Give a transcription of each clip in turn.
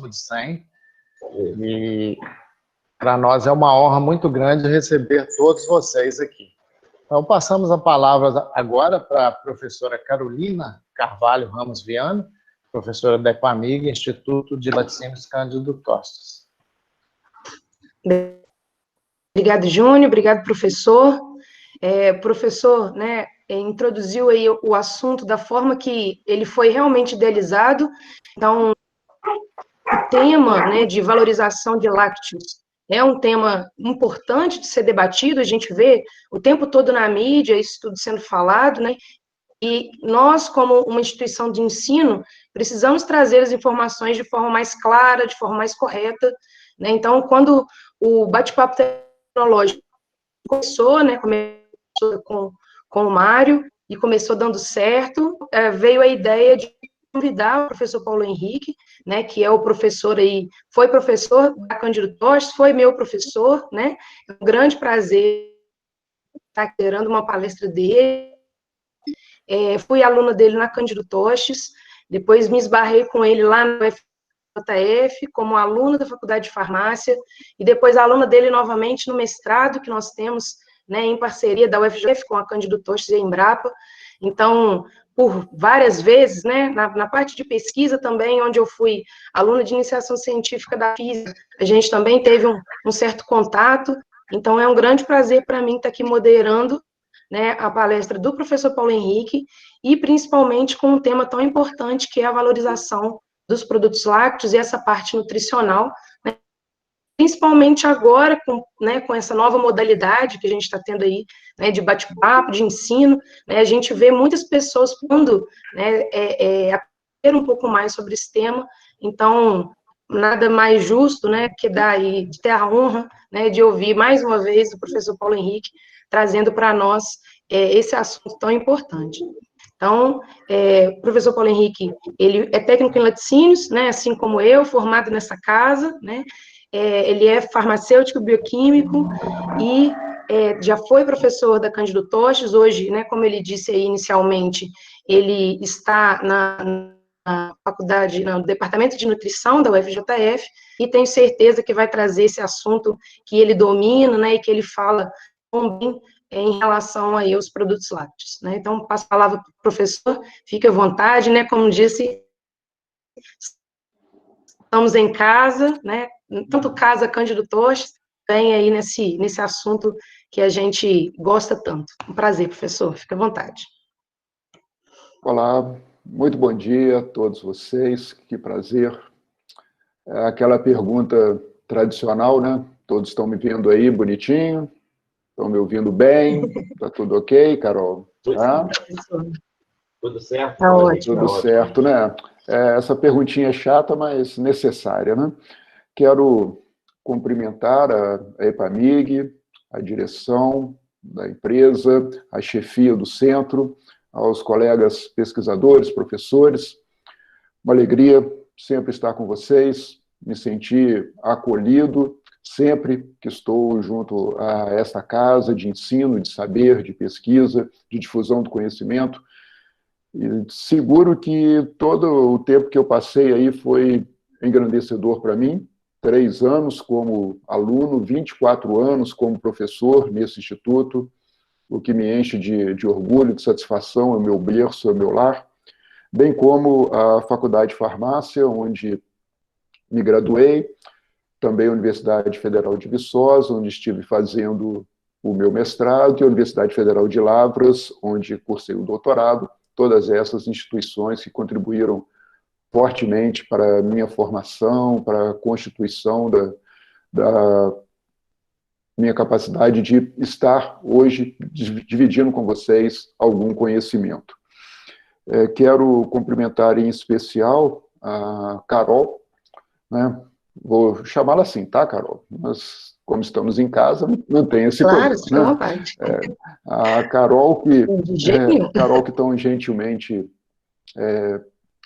próximo de 100. E para nós é uma honra muito grande receber todos vocês aqui. Então, passamos a palavra agora para a professora Carolina Carvalho Ramos Viana, professora da EPAMIG, Instituto de Laticínios Cândido Tostes. Obrigado, Júnior. Obrigado, professor. Professor, né, introduziu aí o assunto da forma que ele foi realmente idealizado. Então, o tema, né, de valorização de lácteos é um tema importante de ser debatido. A gente vê o tempo todo na mídia isso tudo sendo falado, né? E nós, como uma instituição de ensino, precisamos trazer as informações de forma mais clara, de forma mais correta, né? Então, quando o bate-papo tecnológico começou, né, começou com o Mário, e começou dando certo, veio a ideia de convidar o professor Paulo Henrique, né, que é o professor aí, foi professor da Cândido Tostes, foi meu professor, né, é um grande prazer estar liderando uma palestra dele. Fui aluna dele na Cândido Tostes, depois me esbarrei com ele lá no UFJF, como aluna da Faculdade de Farmácia, e depois aluna dele novamente no mestrado que nós temos, né, em parceria da UFJF com a Cândido Tostes e a Embrapa. Então, por várias vezes, né, na parte de pesquisa também, onde eu fui aluna de iniciação científica da física, a gente também teve um certo contato. Então, é um grande prazer para mim estar aqui moderando, né, a palestra do professor Paulo Henrique, e principalmente com um tema tão importante que é a valorização dos produtos lácteos e essa parte nutricional, né, principalmente agora com essa nova modalidade que a gente está tendo aí, né, de bate-papo, de ensino, né, a gente vê muitas pessoas falando, né, aprender um pouco mais sobre esse tema. Então, nada mais justo, né, que de ter a honra, né, de ouvir mais uma vez o professor Paulo Henrique trazendo para nós esse assunto tão importante. Então, o professor Paulo Henrique, ele é técnico em laticínios, né, assim como eu, formado nessa casa, né, ele é farmacêutico bioquímico e já foi professor da Cândido Tostes. Hoje, né, como ele disse aí inicialmente, ele está na faculdade, no departamento de nutrição da UFJF, e tenho certeza que vai trazer esse assunto que ele domina, né, e que ele fala bem em relação aí aos produtos lácteos, né? Então, passo a palavra para o professor, fique à vontade, né, como disse, estamos em casa, né, tanto casa Cândido Tostes, vem aí nesse assunto que a gente gosta tanto. Um prazer, professor, fique à vontade. Olá, muito bom dia a todos vocês, que prazer. Aquela pergunta tradicional, né? Todos estão me vendo aí bonitinho? Estão me ouvindo bem? Tá tudo ok, Carol? Tá? Tudo certo? Tá ótimo. Tudo certo, né? Essa perguntinha é chata, mas necessária, né? Quero cumprimentar a EPAMIG, a direção da empresa, a chefia do centro, aos colegas pesquisadores, professores. Uma alegria sempre estar com vocês, me sentir acolhido sempre que estou junto a esta casa de ensino, de saber, de pesquisa, de difusão do conhecimento. E seguro que todo o tempo que eu passei aí foi engrandecedor para mim. 3 anos como aluno, 24 anos como professor nesse instituto, o que me enche de orgulho, de satisfação, é o meu berço, é o meu lar, bem como a Faculdade de Farmácia, onde me graduei, também a Universidade Federal de Viçosa, onde estive fazendo o meu mestrado, e a Universidade Federal de Lavras, onde cursei o doutorado, todas essas instituições que contribuíram fortemente para a minha formação, para a constituição da minha capacidade de estar hoje dividindo com vocês algum conhecimento. Quero cumprimentar em especial a Carol, né? Vou chamá-la assim, tá, Carol? Mas, como estamos em casa, não tem esse claro, problema, né? A Carol que tão gentilmente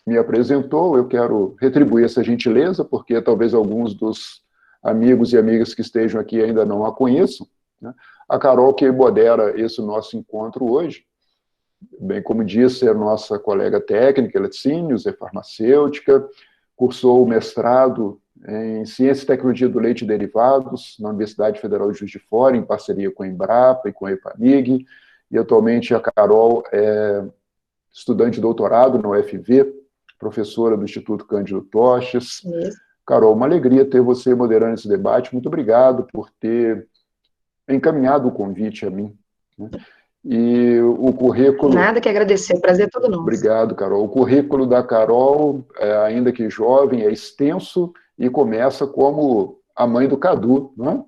me apresentou, eu quero retribuir essa gentileza, porque talvez alguns dos amigos e amigas que estejam aqui ainda não a conheçam, né? A Carol que modera esse nosso encontro hoje, bem como disse, é nossa colega técnica, laticínios, é farmacêutica, cursou o mestrado em Ciência e Tecnologia do Leite e Derivados na Universidade Federal de Juiz de Fora, em parceria com a Embrapa e com a EPAMIG, e atualmente a Carol é estudante de doutorado na UFV, professora do Instituto Cândido Toches. Carol, uma alegria ter você moderando esse debate. Muito obrigado por ter encaminhado o convite a mim, né? E o currículo... Nada que agradecer, o prazer é todo nosso. Obrigado, Carol. O currículo da Carol, ainda que jovem, é extenso e começa como a mãe do Cadu, não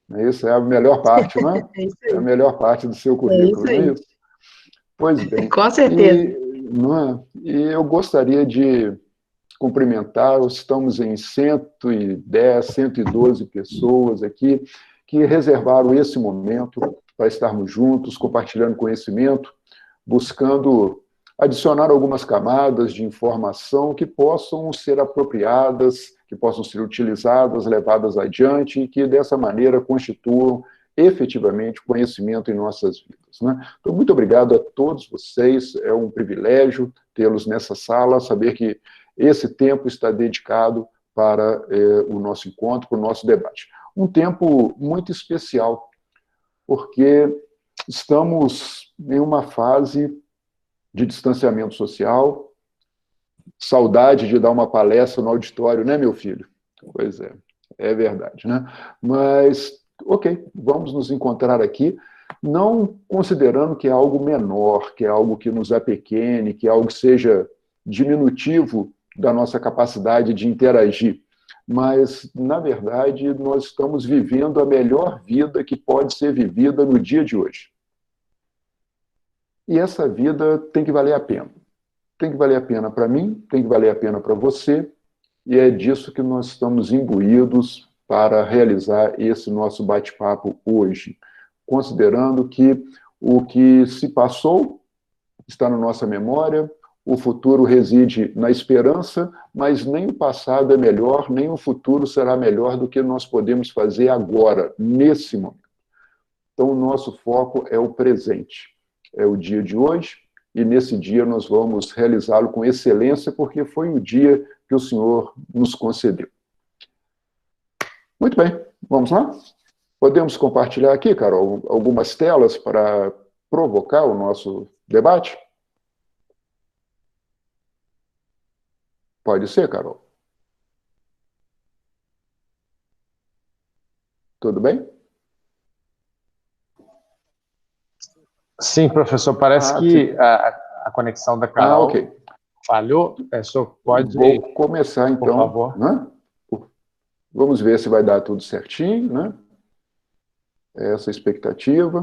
é? Isso é a melhor parte, não é? É isso aí. É a melhor parte do seu currículo, não é isso? Pois bem. Com certeza. E eu gostaria de cumprimentar, estamos em 110, 112 pessoas aqui que reservaram esse momento para estarmos juntos, compartilhando conhecimento, buscando adicionar algumas camadas de informação que possam ser apropriadas, que possam ser utilizadas, levadas adiante, e que dessa maneira constituam efetivamente conhecimento em nossas vidas, né? Então, muito obrigado a todos vocês, é um privilégio tê-los nessa sala, saber que esse tempo está dedicado para o nosso encontro, para o nosso debate. Um tempo muito especial, porque estamos em uma fase de distanciamento social, saudade de dar uma palestra no auditório, né, meu filho? Pois é verdade, né? Mas, ok, vamos nos encontrar aqui, não considerando que é algo menor, que é algo que nos apequene, que é algo que seja diminutivo da nossa capacidade de interagir, mas, na verdade, nós estamos vivendo a melhor vida que pode ser vivida no dia de hoje. E essa vida tem que valer a pena. Tem que valer a pena para mim, tem que valer a pena para você, e é disso que nós estamos imbuídos para realizar esse nosso bate-papo hoje, considerando que o que se passou está na nossa memória, o futuro reside na esperança, mas nem o passado é melhor, nem o futuro será melhor do que nós podemos fazer agora, nesse momento. Então, o nosso foco é o presente, é o dia de hoje, e nesse dia nós vamos realizá-lo com excelência, porque foi o dia que o Senhor nos concedeu. Muito bem, vamos lá? Podemos compartilhar aqui, Carol, algumas telas para provocar o nosso debate? Pode ser, Carol? Tudo bem? Sim, professor, parece que a conexão da Carol ok. falhou. O senhor pode... Vou começar, então. Por favor. Né? Vamos ver se vai dar tudo certinho, né? Essa expectativa.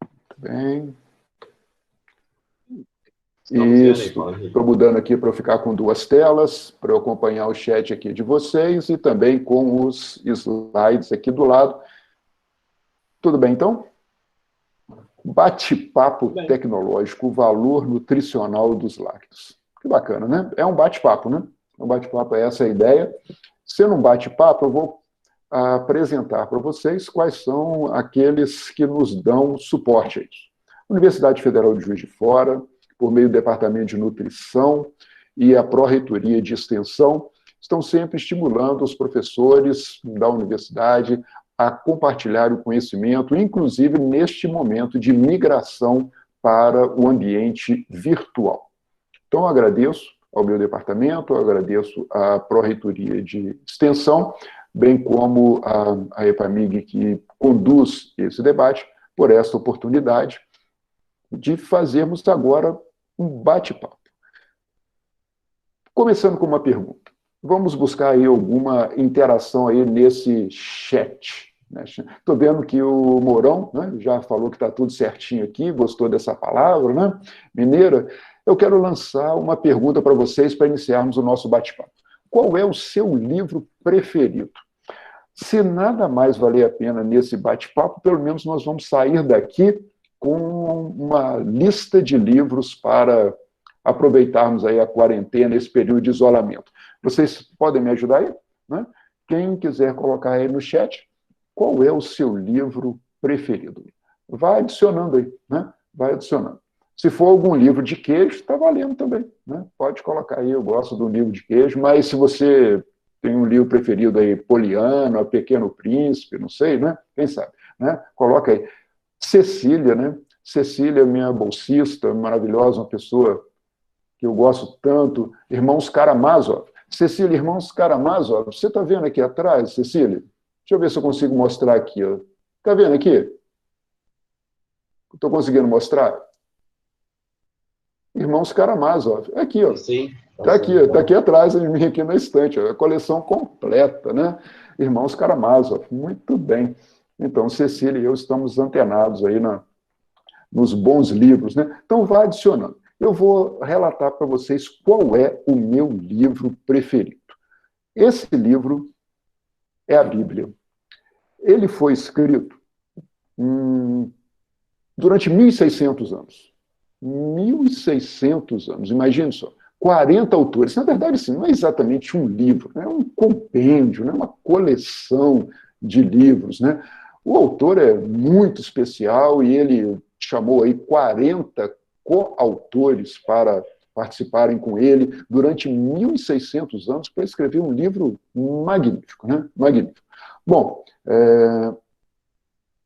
Muito bem. Isso, estou mudando aqui para eu ficar com duas telas, para eu acompanhar o chat aqui de vocês e também com os slides aqui do lado. Tudo bem, então? Bate-papo tecnológico, o valor nutricional dos lácteos. Que bacana, né? É um bate-papo, né? Um bate-papo, essa é a ideia. Sendo um bate-papo, eu vou apresentar para vocês quais são aqueles que nos dão suporte a isso. Universidade Federal de Juiz de Fora, por meio do Departamento de Nutrição e a Pró-Reitoria de Extensão, estão sempre estimulando os professores da universidade a compartilhar o conhecimento, inclusive neste momento de migração para o ambiente virtual. Então, eu agradeço ao meu departamento, eu agradeço à Pró-Reitoria de Extensão, bem como a EPAMIG, que conduz esse debate, por essa oportunidade de fazermos agora um bate-papo. Começando com uma pergunta. Vamos buscar aí alguma interação aí nesse chat. Estou vendo que o Mourão, né, já falou que está tudo certinho aqui, gostou dessa palavra, né? Mineira. Eu quero lançar uma pergunta para vocês para iniciarmos o nosso bate-papo. Qual é o seu livro preferido? Se nada mais valer a pena nesse bate-papo, pelo menos nós vamos sair daqui com uma lista de livros para aproveitarmos aí a quarentena, esse período de isolamento. Vocês podem me ajudar aí? Né? Quem quiser colocar aí no chat, qual é o seu livro preferido? vai adicionando aí, né? Vai adicionando. Se for algum livro de queijo, está valendo também, né? Pode colocar aí, eu gosto do livro de queijo, mas se você tem um livro preferido aí, Poliana, Pequeno Príncipe, não sei, né? Quem sabe, né? Coloca aí. Cecília, né? Cecília, minha bolsista, maravilhosa, uma pessoa que eu gosto tanto, Irmãos Karamazov. Cecília, Irmãos Karamazov, você está vendo aqui atrás, Cecília? Deixa eu ver se eu consigo mostrar aqui. Está vendo aqui? Estou conseguindo mostrar? Irmãos Karamazov. É aqui, ó. Sim. Está aqui atrás, aqui na estante, ó, a coleção completa, né? Irmãos Karamazov. Muito bem. Então, Cecília e eu estamos antenados aí nos bons livros, né? Então, vá adicionando. Eu vou relatar para vocês qual é o meu livro preferido. Esse livro é a Bíblia. Ele foi escrito durante 1.600 anos. 1.600 anos, imagine só. 40 autores. Na verdade, assim, não é exatamente um livro, é um compêndio, né? Uma coleção de livros, né? O autor é muito especial e ele chamou aí 40 coautores para participarem com ele durante 1.600 anos para escrever um livro magnífico, né? Magnífico. Bom,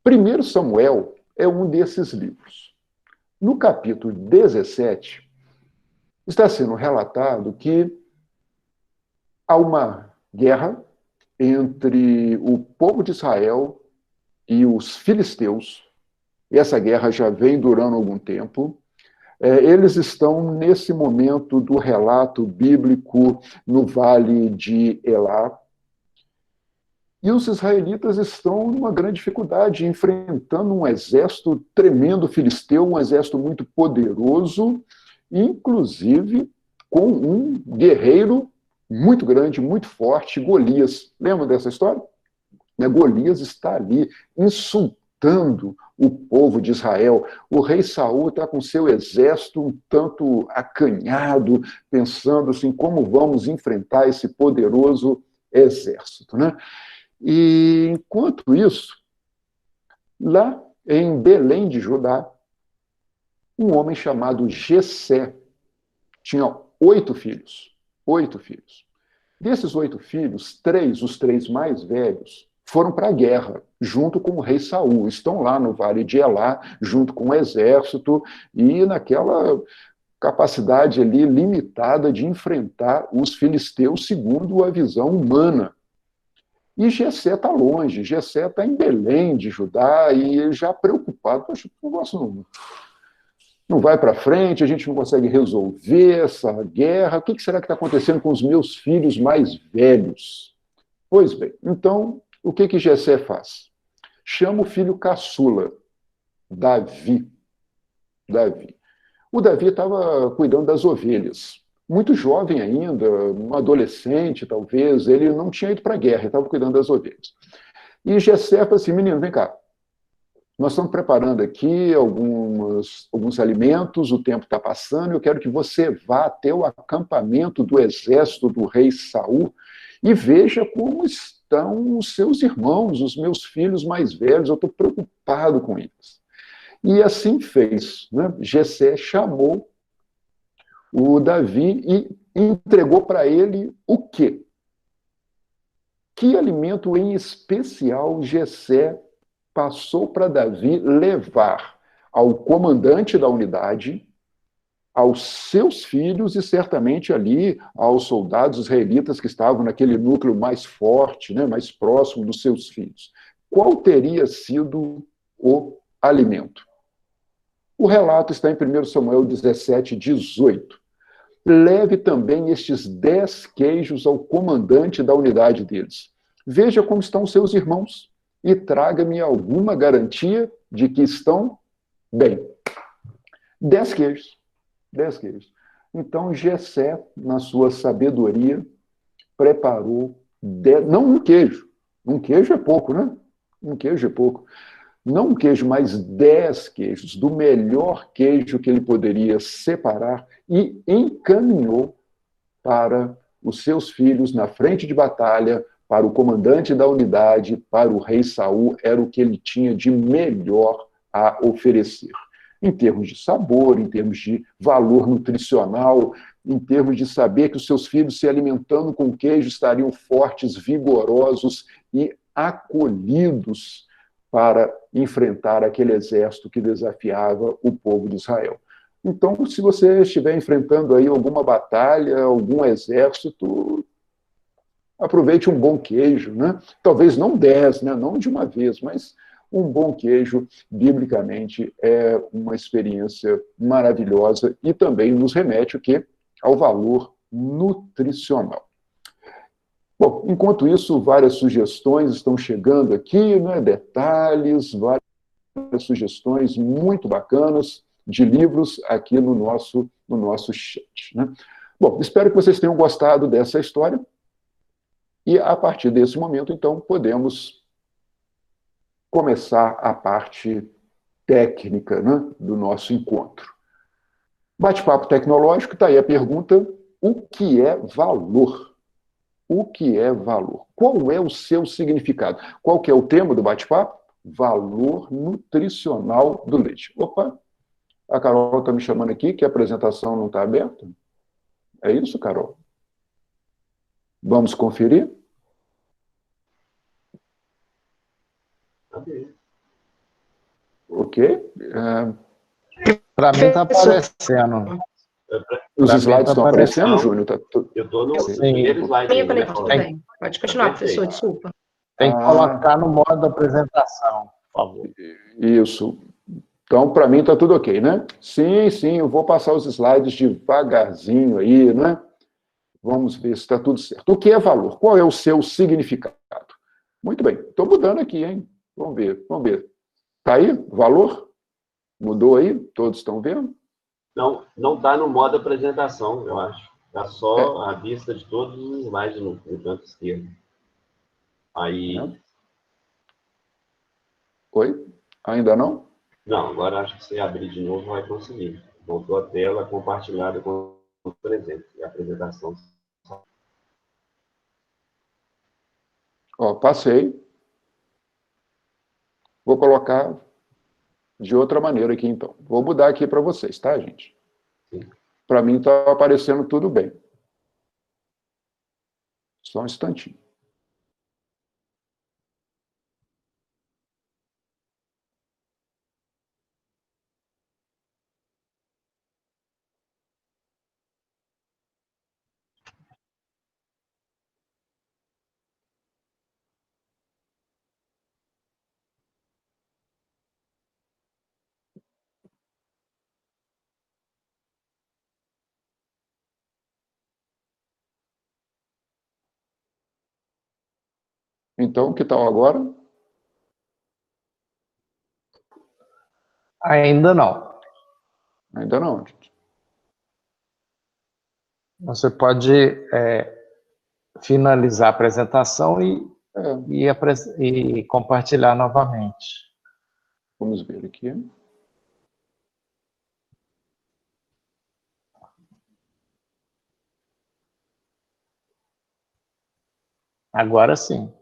1 Samuel é um desses livros. No capítulo 17, está sendo relatado que há uma guerra entre o povo de Israel e os filisteus. E essa guerra já vem durando algum tempo. Eles estão, nesse momento do relato bíblico, no vale de Elá. E os israelitas estão numa grande dificuldade, enfrentando um exército tremendo filisteu, um exército muito poderoso, inclusive com um guerreiro muito grande, muito forte, Golias. Lembra dessa história? Golias está ali insultando o povo de Israel. O rei Saul está com seu exército um tanto acanhado, pensando assim, como vamos enfrentar esse poderoso exército, né? E, enquanto isso, lá em Belém de Judá, um homem chamado Jessé tinha 8 filhos. 8 filhos. Desses 8 filhos, os três mais velhos, foram para a guerra, junto com o rei Saul. Estão lá no Vale de Elá, junto com o exército, e naquela capacidade ali limitada de enfrentar os filisteus segundo a visão humana. E Jessé está longe, Jessé está em Belém de Judá, e já preocupado, poxa, o negócio não vai para frente, a gente não consegue resolver essa guerra, o que será que está acontecendo com os meus filhos mais velhos? Pois bem, então, o que Jessé faz? Chama o filho caçula, Davi. O Davi estava cuidando das ovelhas. Muito jovem ainda, um adolescente, talvez, ele não tinha ido para a guerra, ele estava cuidando das ovelhas. E Jessé falou assim, menino, vem cá, nós estamos preparando aqui alguns alimentos, o tempo está passando, eu quero que você vá até o acampamento do exército do rei Saul e veja como estão os seus irmãos, os meus filhos mais velhos, eu estou preocupado com eles. E assim fez, né? Jessé chamou o Davi e entregou para ele o quê? Que alimento em especial Jessé passou para Davi levar ao comandante da unidade, aos seus filhos e certamente ali aos soldados israelitas que estavam naquele núcleo mais forte, né, mais próximo dos seus filhos. Qual teria sido o alimento? O relato está em 1 Samuel 17, 18. Leve também estes 10 queijos ao comandante da unidade deles. Veja como estão seus irmãos e traga-me alguma garantia de que estão bem. 10 queijos. 10 queijos. Então, Jessé, na sua sabedoria, preparou 10, não um queijo. Um queijo é pouco, né? Um queijo é pouco. Não um queijo, mas 10 queijos, do melhor queijo que ele poderia separar, e encaminhou para os seus filhos na frente de batalha, para o comandante da unidade, para o rei Saul, era o que ele tinha de melhor a oferecer. Em termos de sabor, em termos de valor nutricional, em termos de saber que os seus filhos se alimentando com queijo estariam fortes, vigorosos e acolhidos para enfrentar aquele exército que desafiava o povo de Israel. Então, se você estiver enfrentando aí alguma batalha, algum exército, aproveite um bom queijo, né? Talvez não 10, né? Não de uma vez, mas um bom queijo, biblicamente, é uma experiência maravilhosa e também nos remete o quê? Ao valor nutricional. Bom, enquanto isso, várias sugestões estão chegando aqui, né? Detalhes, várias sugestões muito bacanas de livros aqui no nosso chat, né? Bom, espero que vocês tenham gostado dessa história e, a partir desse momento, então, podemos começar a parte técnica, né, do nosso encontro. Bate-papo tecnológico, está aí a pergunta: o que é valor? O que é valor? Qual é o seu significado? Qual que é o tema do bate-papo? Valor nutricional do leite. Opa, a Carol está me chamando aqui, que a apresentação não está aberta. É isso, Carol? Vamos conferir? Ok. Para mim está aparecendo. Os Pra slides mim tá estão aparecendo, aparecendo. Júnior? Eu estou no Sim. primeiro slide. Minha ainda, né, conexão Paulo? também. Pode continuar, professor, desculpa. Tem que colocar no modo apresentação, por favor. Isso. Então, para mim está tudo ok, né? Sim, sim, eu vou passar os slides devagarzinho aí, né? Vamos ver se está tudo certo. O que é valor? Qual é o seu significado? Muito bem, estou mudando aqui, hein? Vamos ver, vamos ver. Está aí? Valor? Mudou aí? Todos estão vendo? Não está no modo apresentação, eu acho. Está só a vista de todos os slides no canto esquerdo. Aí. Oi? Ainda não? Não, agora acho que se abrir de novo vai conseguir. Voltou a tela compartilhada com o presente. E a apresentação. Ó, passei. Vou colocar de outra maneira aqui, então. Vou mudar aqui para vocês, tá, gente? Para mim está aparecendo tudo bem. Só um instantinho. Então, que tal agora? Ainda não. Ainda não, gente. Você pode finalizar a apresentação e compartilhar novamente. Vamos ver aqui. Agora sim.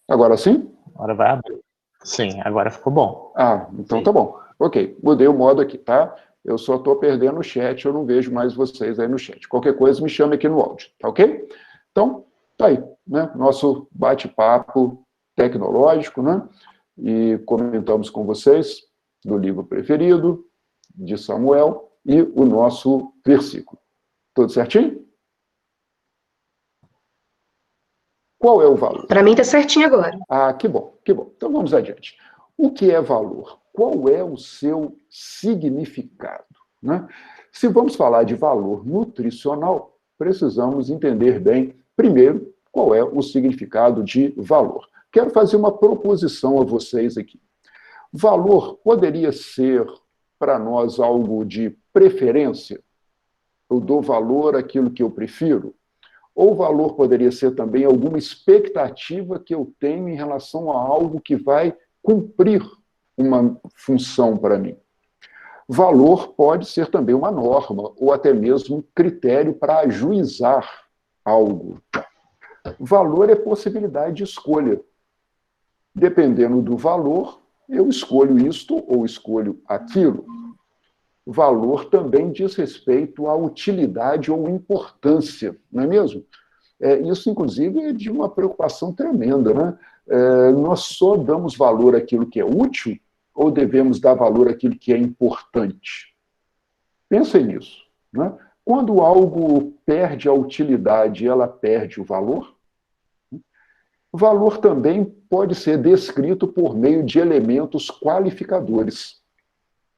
Agora sim? Agora vai abrir. Sim, agora ficou bom. Ah, então Sim. tá bom. Ok, mudei o modo aqui, tá? Eu só estou perdendo o chat, eu não vejo mais vocês aí no chat. Qualquer coisa, me chame aqui no áudio, tá ok? Então, tá aí, né? Nosso bate-papo tecnológico, né? E comentamos com vocês do livro preferido, de Samuel, e o nosso versículo. Tudo certinho? Qual é o valor? Para mim está certinho agora. Ah, que bom, que bom. Então vamos adiante. O que é valor? Qual é o seu significado? Né? Se vamos falar de valor nutricional, precisamos entender bem, primeiro, qual é o significado de valor. Quero fazer uma proposição a vocês aqui. Valor poderia ser, para nós, algo de preferência? Eu dou valor àquilo que eu prefiro? Ou o valor poderia ser também alguma expectativa que eu tenho em relação a algo que vai cumprir uma função para mim? Valor pode ser também uma norma, ou até mesmo um critério para ajuizar algo. Valor é possibilidade de escolha. Dependendo do valor, eu escolho isto ou escolho aquilo. Valor também diz respeito à utilidade ou importância, não é mesmo? Isso, inclusive, é de uma preocupação tremenda, né? Nós só damos valor àquilo que é útil ou devemos dar valor àquilo que é importante? Pensem nisso, né? Quando algo perde a utilidade, ela perde o valor? O valor também pode ser descrito por meio de elementos qualificadores.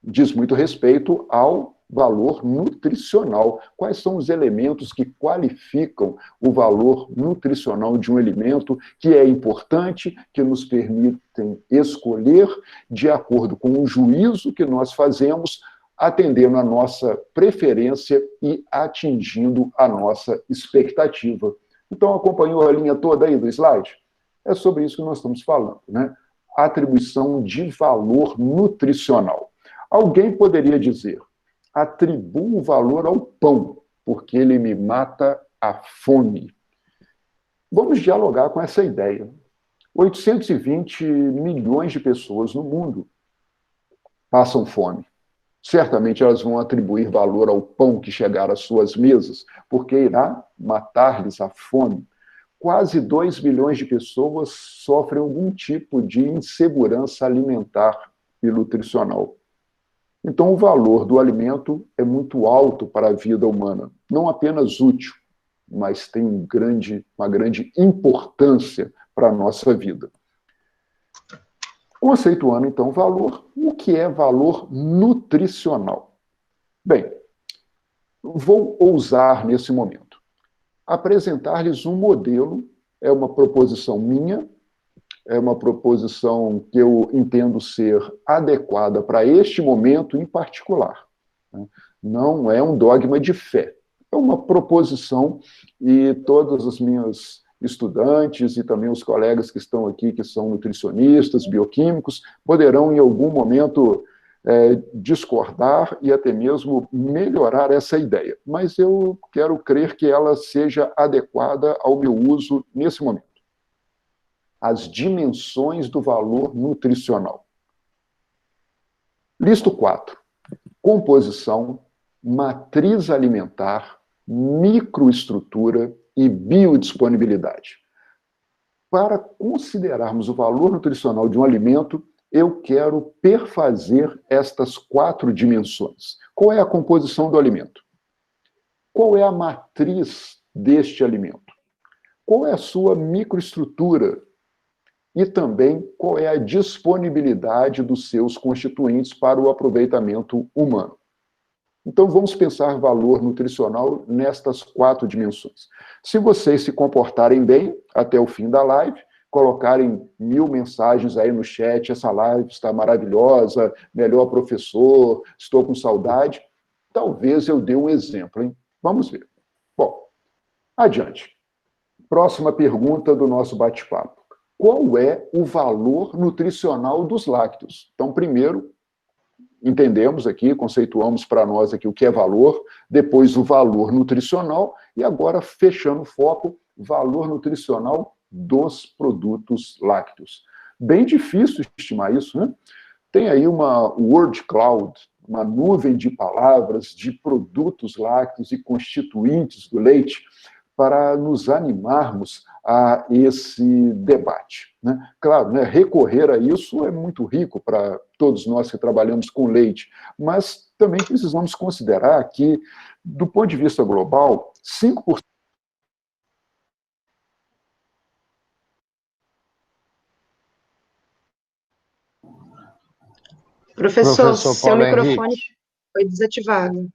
Diz muito respeito ao valor nutricional. Quais são os elementos que qualificam o valor nutricional de um alimento que é importante, que nos permitem escolher de acordo com o juízo que nós fazemos, atendendo a nossa preferência e atingindo a nossa expectativa. Então, acompanhou a linha toda aí do slide? É sobre isso que nós estamos falando, né? Atribuição de valor nutricional. Alguém poderia dizer, atribuo valor ao pão, porque ele me mata a fome. Vamos dialogar com essa ideia. 820 milhões de pessoas no mundo passam fome. Certamente elas vão atribuir valor ao pão que chegar às suas mesas, porque irá matar-lhes a fome. Quase 2 bilhões de pessoas sofrem algum tipo de insegurança alimentar e nutricional. Então, o valor do alimento é muito alto para a vida humana. Não apenas útil, mas tem uma grande importância para a nossa vida. Conceituando, então, valor, o que é valor nutricional? Bem, vou ousar nesse momento. Apresentar-lhes um modelo, é uma proposição minha, é uma proposição que eu entendo ser adequada para este momento em particular. Não é um dogma de fé, é uma proposição e todas as minhas estudantes e também os colegas que estão aqui, que são nutricionistas, bioquímicos, poderão em algum momento discordar e até mesmo melhorar essa ideia. Mas eu quero crer que ela seja adequada ao meu uso nesse momento. As dimensões do valor nutricional. Listo 4. Composição, matriz alimentar, microestrutura e biodisponibilidade. Para considerarmos o valor nutricional de um alimento, eu quero perfazer estas 4 dimensões. Qual é a composição do alimento? Qual é a matriz deste alimento? Qual é a sua microestrutura? E também qual é a disponibilidade dos seus constituintes para o aproveitamento humano. Então, vamos pensar valor nutricional nestas 4 dimensões. Se vocês se comportarem bem até o fim da live, colocarem 1000 mensagens aí no chat, essa live está maravilhosa, melhor professor, estou com saudade, talvez eu dê um exemplo, hein? Vamos ver. Bom, adiante. Próxima pergunta do nosso bate-papo. Qual é o valor nutricional dos lácteos? Então, primeiro, entendemos aqui, conceituamos para nós aqui o que é valor, depois o valor nutricional, e agora, fechando o foco, valor nutricional dos produtos lácteos. Bem difícil estimar isso, né? Tem aí uma word cloud, uma nuvem de palavras, de produtos lácteos e constituintes do leite, para nos animarmos a esse debate, né? Claro, né, recorrer a isso é muito rico para todos nós que trabalhamos com leite, mas também precisamos considerar que, do ponto de vista global, 5%... Professor, seu microfone foi desativado.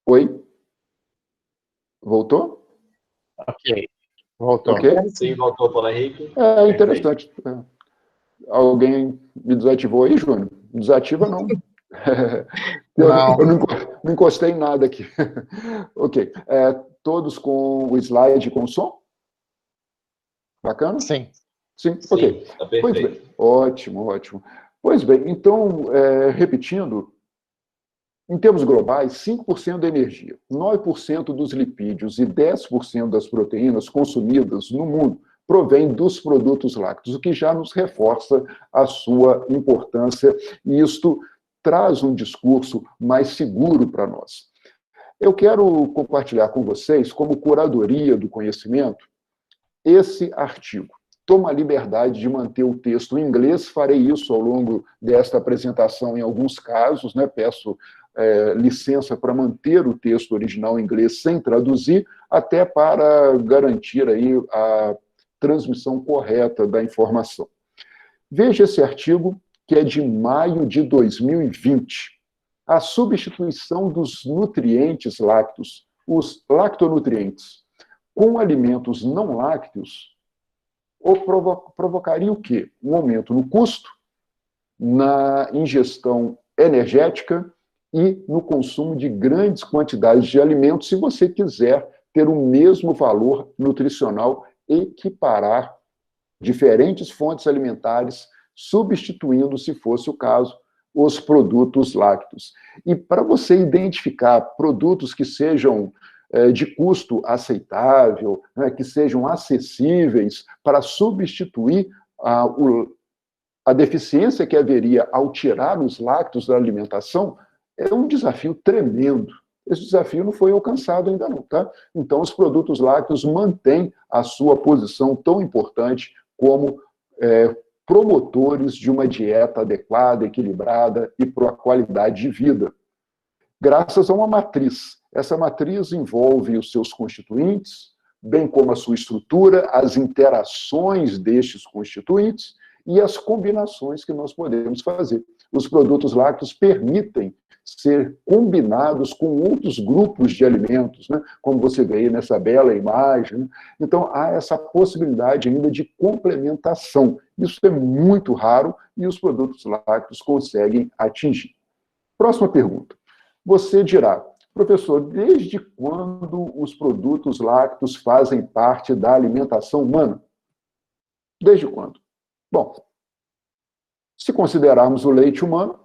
Oi? Voltou? Ok. Voltou. Okay. Sim, voltou, Paulo Henrique. É interessante. Alguém me desativou aí, Júnior? Desativa, não. Eu não encostei em nada aqui. Ok. Todos com o slide com som? Bacana? Sim. Sim, ok. Sim, tá perfeito. Ótimo, ótimo. Pois bem, então, repetindo, em termos globais, 5% da energia, 9% dos lipídios e 10% das proteínas consumidas no mundo provém dos produtos lácteos, o que já nos reforça a sua importância, e isto traz um discurso mais seguro para nós. Eu quero compartilhar com vocês, como curadoria do conhecimento, esse artigo. Tomo a liberdade de manter o texto em inglês, farei isso ao longo desta apresentação em alguns casos, né? Peço licença para manter o texto original em inglês sem traduzir, até para garantir aí a transmissão correta da informação. Veja esse artigo, que é de maio de 2020. A substituição dos nutrientes lácteos, os lactonutrientes, com alimentos não lácteos, provocaria o quê? Um aumento no custo, na ingestão energética e no consumo de grandes quantidades de alimentos, se você quiser ter o mesmo valor nutricional, equiparar diferentes fontes alimentares, substituindo, se fosse o caso, os produtos lácteos. E para você identificar produtos que sejam de custo aceitável, né, que sejam acessíveis para substituir a deficiência que haveria ao tirar os lácteos da alimentação, é um desafio tremendo. Esse desafio não foi alcançado ainda não, tá? Então, os produtos lácteos mantêm a sua posição tão importante como promotores de uma dieta adequada, equilibrada e para a qualidade de vida, graças a uma matriz. Essa matriz envolve os seus constituintes, bem como a sua estrutura, as interações destes constituintes e as combinações que nós podemos fazer. Os produtos lácteos permitem ser combinados com outros grupos de alimentos, né? Como você vê aí nessa bela imagem, né? Então, há essa possibilidade ainda de complementação. Isso é muito raro e os produtos lácteos conseguem atingir. Próxima pergunta. Você dirá, professor, desde quando os produtos lácteos fazem parte da alimentação humana? Desde quando? Bom, se considerarmos o leite humano,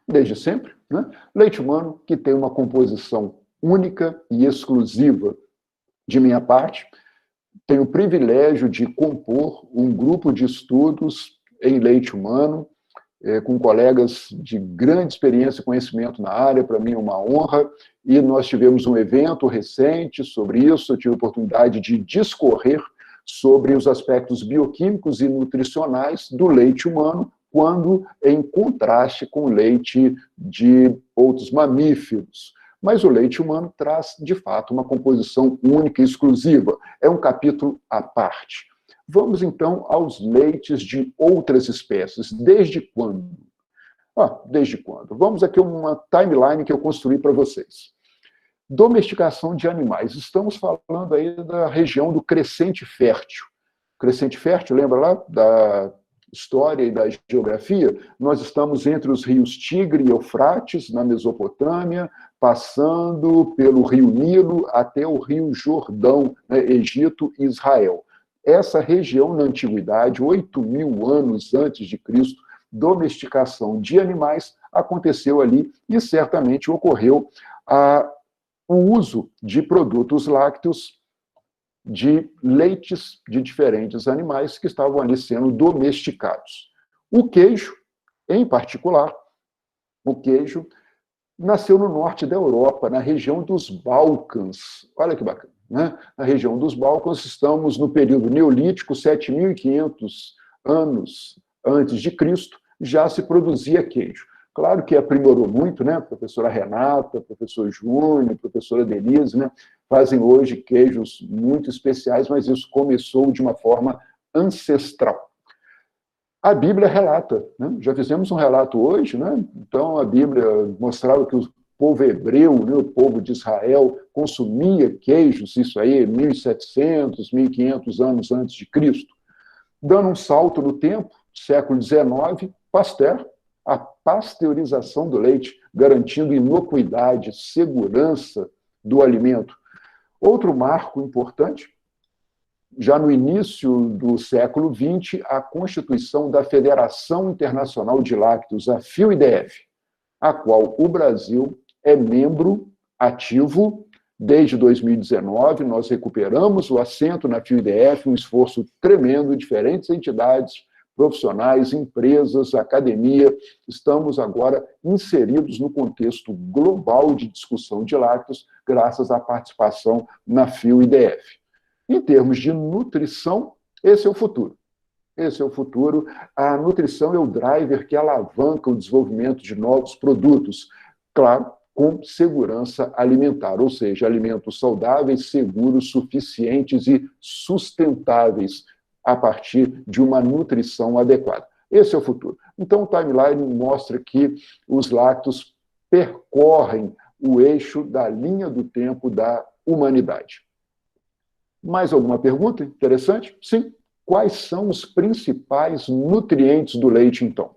desde sempre, né? Leite humano que tem uma composição única e exclusiva. De minha parte, tenho o privilégio de compor um grupo de estudos em leite humano, com colegas de grande experiência e conhecimento na área, para mim é uma honra, e nós tivemos um evento recente sobre isso, eu tive a oportunidade de discorrer sobre os aspectos bioquímicos e nutricionais do leite humano, quando em contraste com o leite de outros mamíferos. Mas o leite humano traz, de fato, uma composição única e exclusiva. É um capítulo à parte. Vamos, então, aos leites de outras espécies. Desde quando? Desde quando? Vamos aqui a uma timeline que eu construí para vocês. Domesticação de animais. Estamos falando aí da região do Crescente Fértil. Crescente Fértil, lembra lá da história e da geografia? Nós estamos entre os rios Tigre e Eufrates, na Mesopotâmia, passando pelo rio Nilo até o rio Jordão, né, Egito e Israel. Essa região, na antiguidade, 8.000 anos antes de Cristo, domesticação de animais aconteceu ali e certamente ocorreu o uso de produtos lácteos, de leites de diferentes animais que estavam ali sendo domesticados. O queijo, em particular, o queijo nasceu no norte da Europa, na região dos Balcãs. Olha que bacana, né? Na região dos Balcãs, estamos no período neolítico, 7.500 anos antes de Cristo, já se produzia queijo. Claro que aprimorou muito, né? A professora Renata, professor Júnior, professora Denise, né? Fazem hoje queijos muito especiais, mas isso começou de uma forma ancestral. A Bíblia relata, né? Já fizemos um relato hoje, né? Então a Bíblia mostrava que o povo hebreu, né? O povo de Israel, consumia queijos, isso aí, 1.700, 1.500 anos antes de Cristo. Dando um salto no tempo, século XIX, Pasteur, a pasteurização do leite, garantindo inocuidade, segurança do alimento. Outro marco importante, já no início do século XX, a constituição da Federação Internacional de Lácteos, a FIO-IDF, a qual o Brasil é membro ativo. Desde 2019, nós recuperamos o assento na FIO-IDF, um esforço tremendo, diferentes entidades, profissionais, empresas, academia, estamos agora inseridos no contexto global de discussão de lácteos, graças à participação na FIO-IDF. Em termos de nutrição, esse é o futuro. Esse é o futuro. A nutrição é o driver que alavanca o desenvolvimento de novos produtos, claro, com segurança alimentar, ou seja, alimentos saudáveis, seguros, suficientes e sustentáveis a partir de uma nutrição adequada. Esse é o futuro. Então, o timeline mostra que os lácteos percorrem o eixo da linha do tempo da humanidade. Mais alguma pergunta interessante? Sim. Quais são os principais nutrientes do leite, então?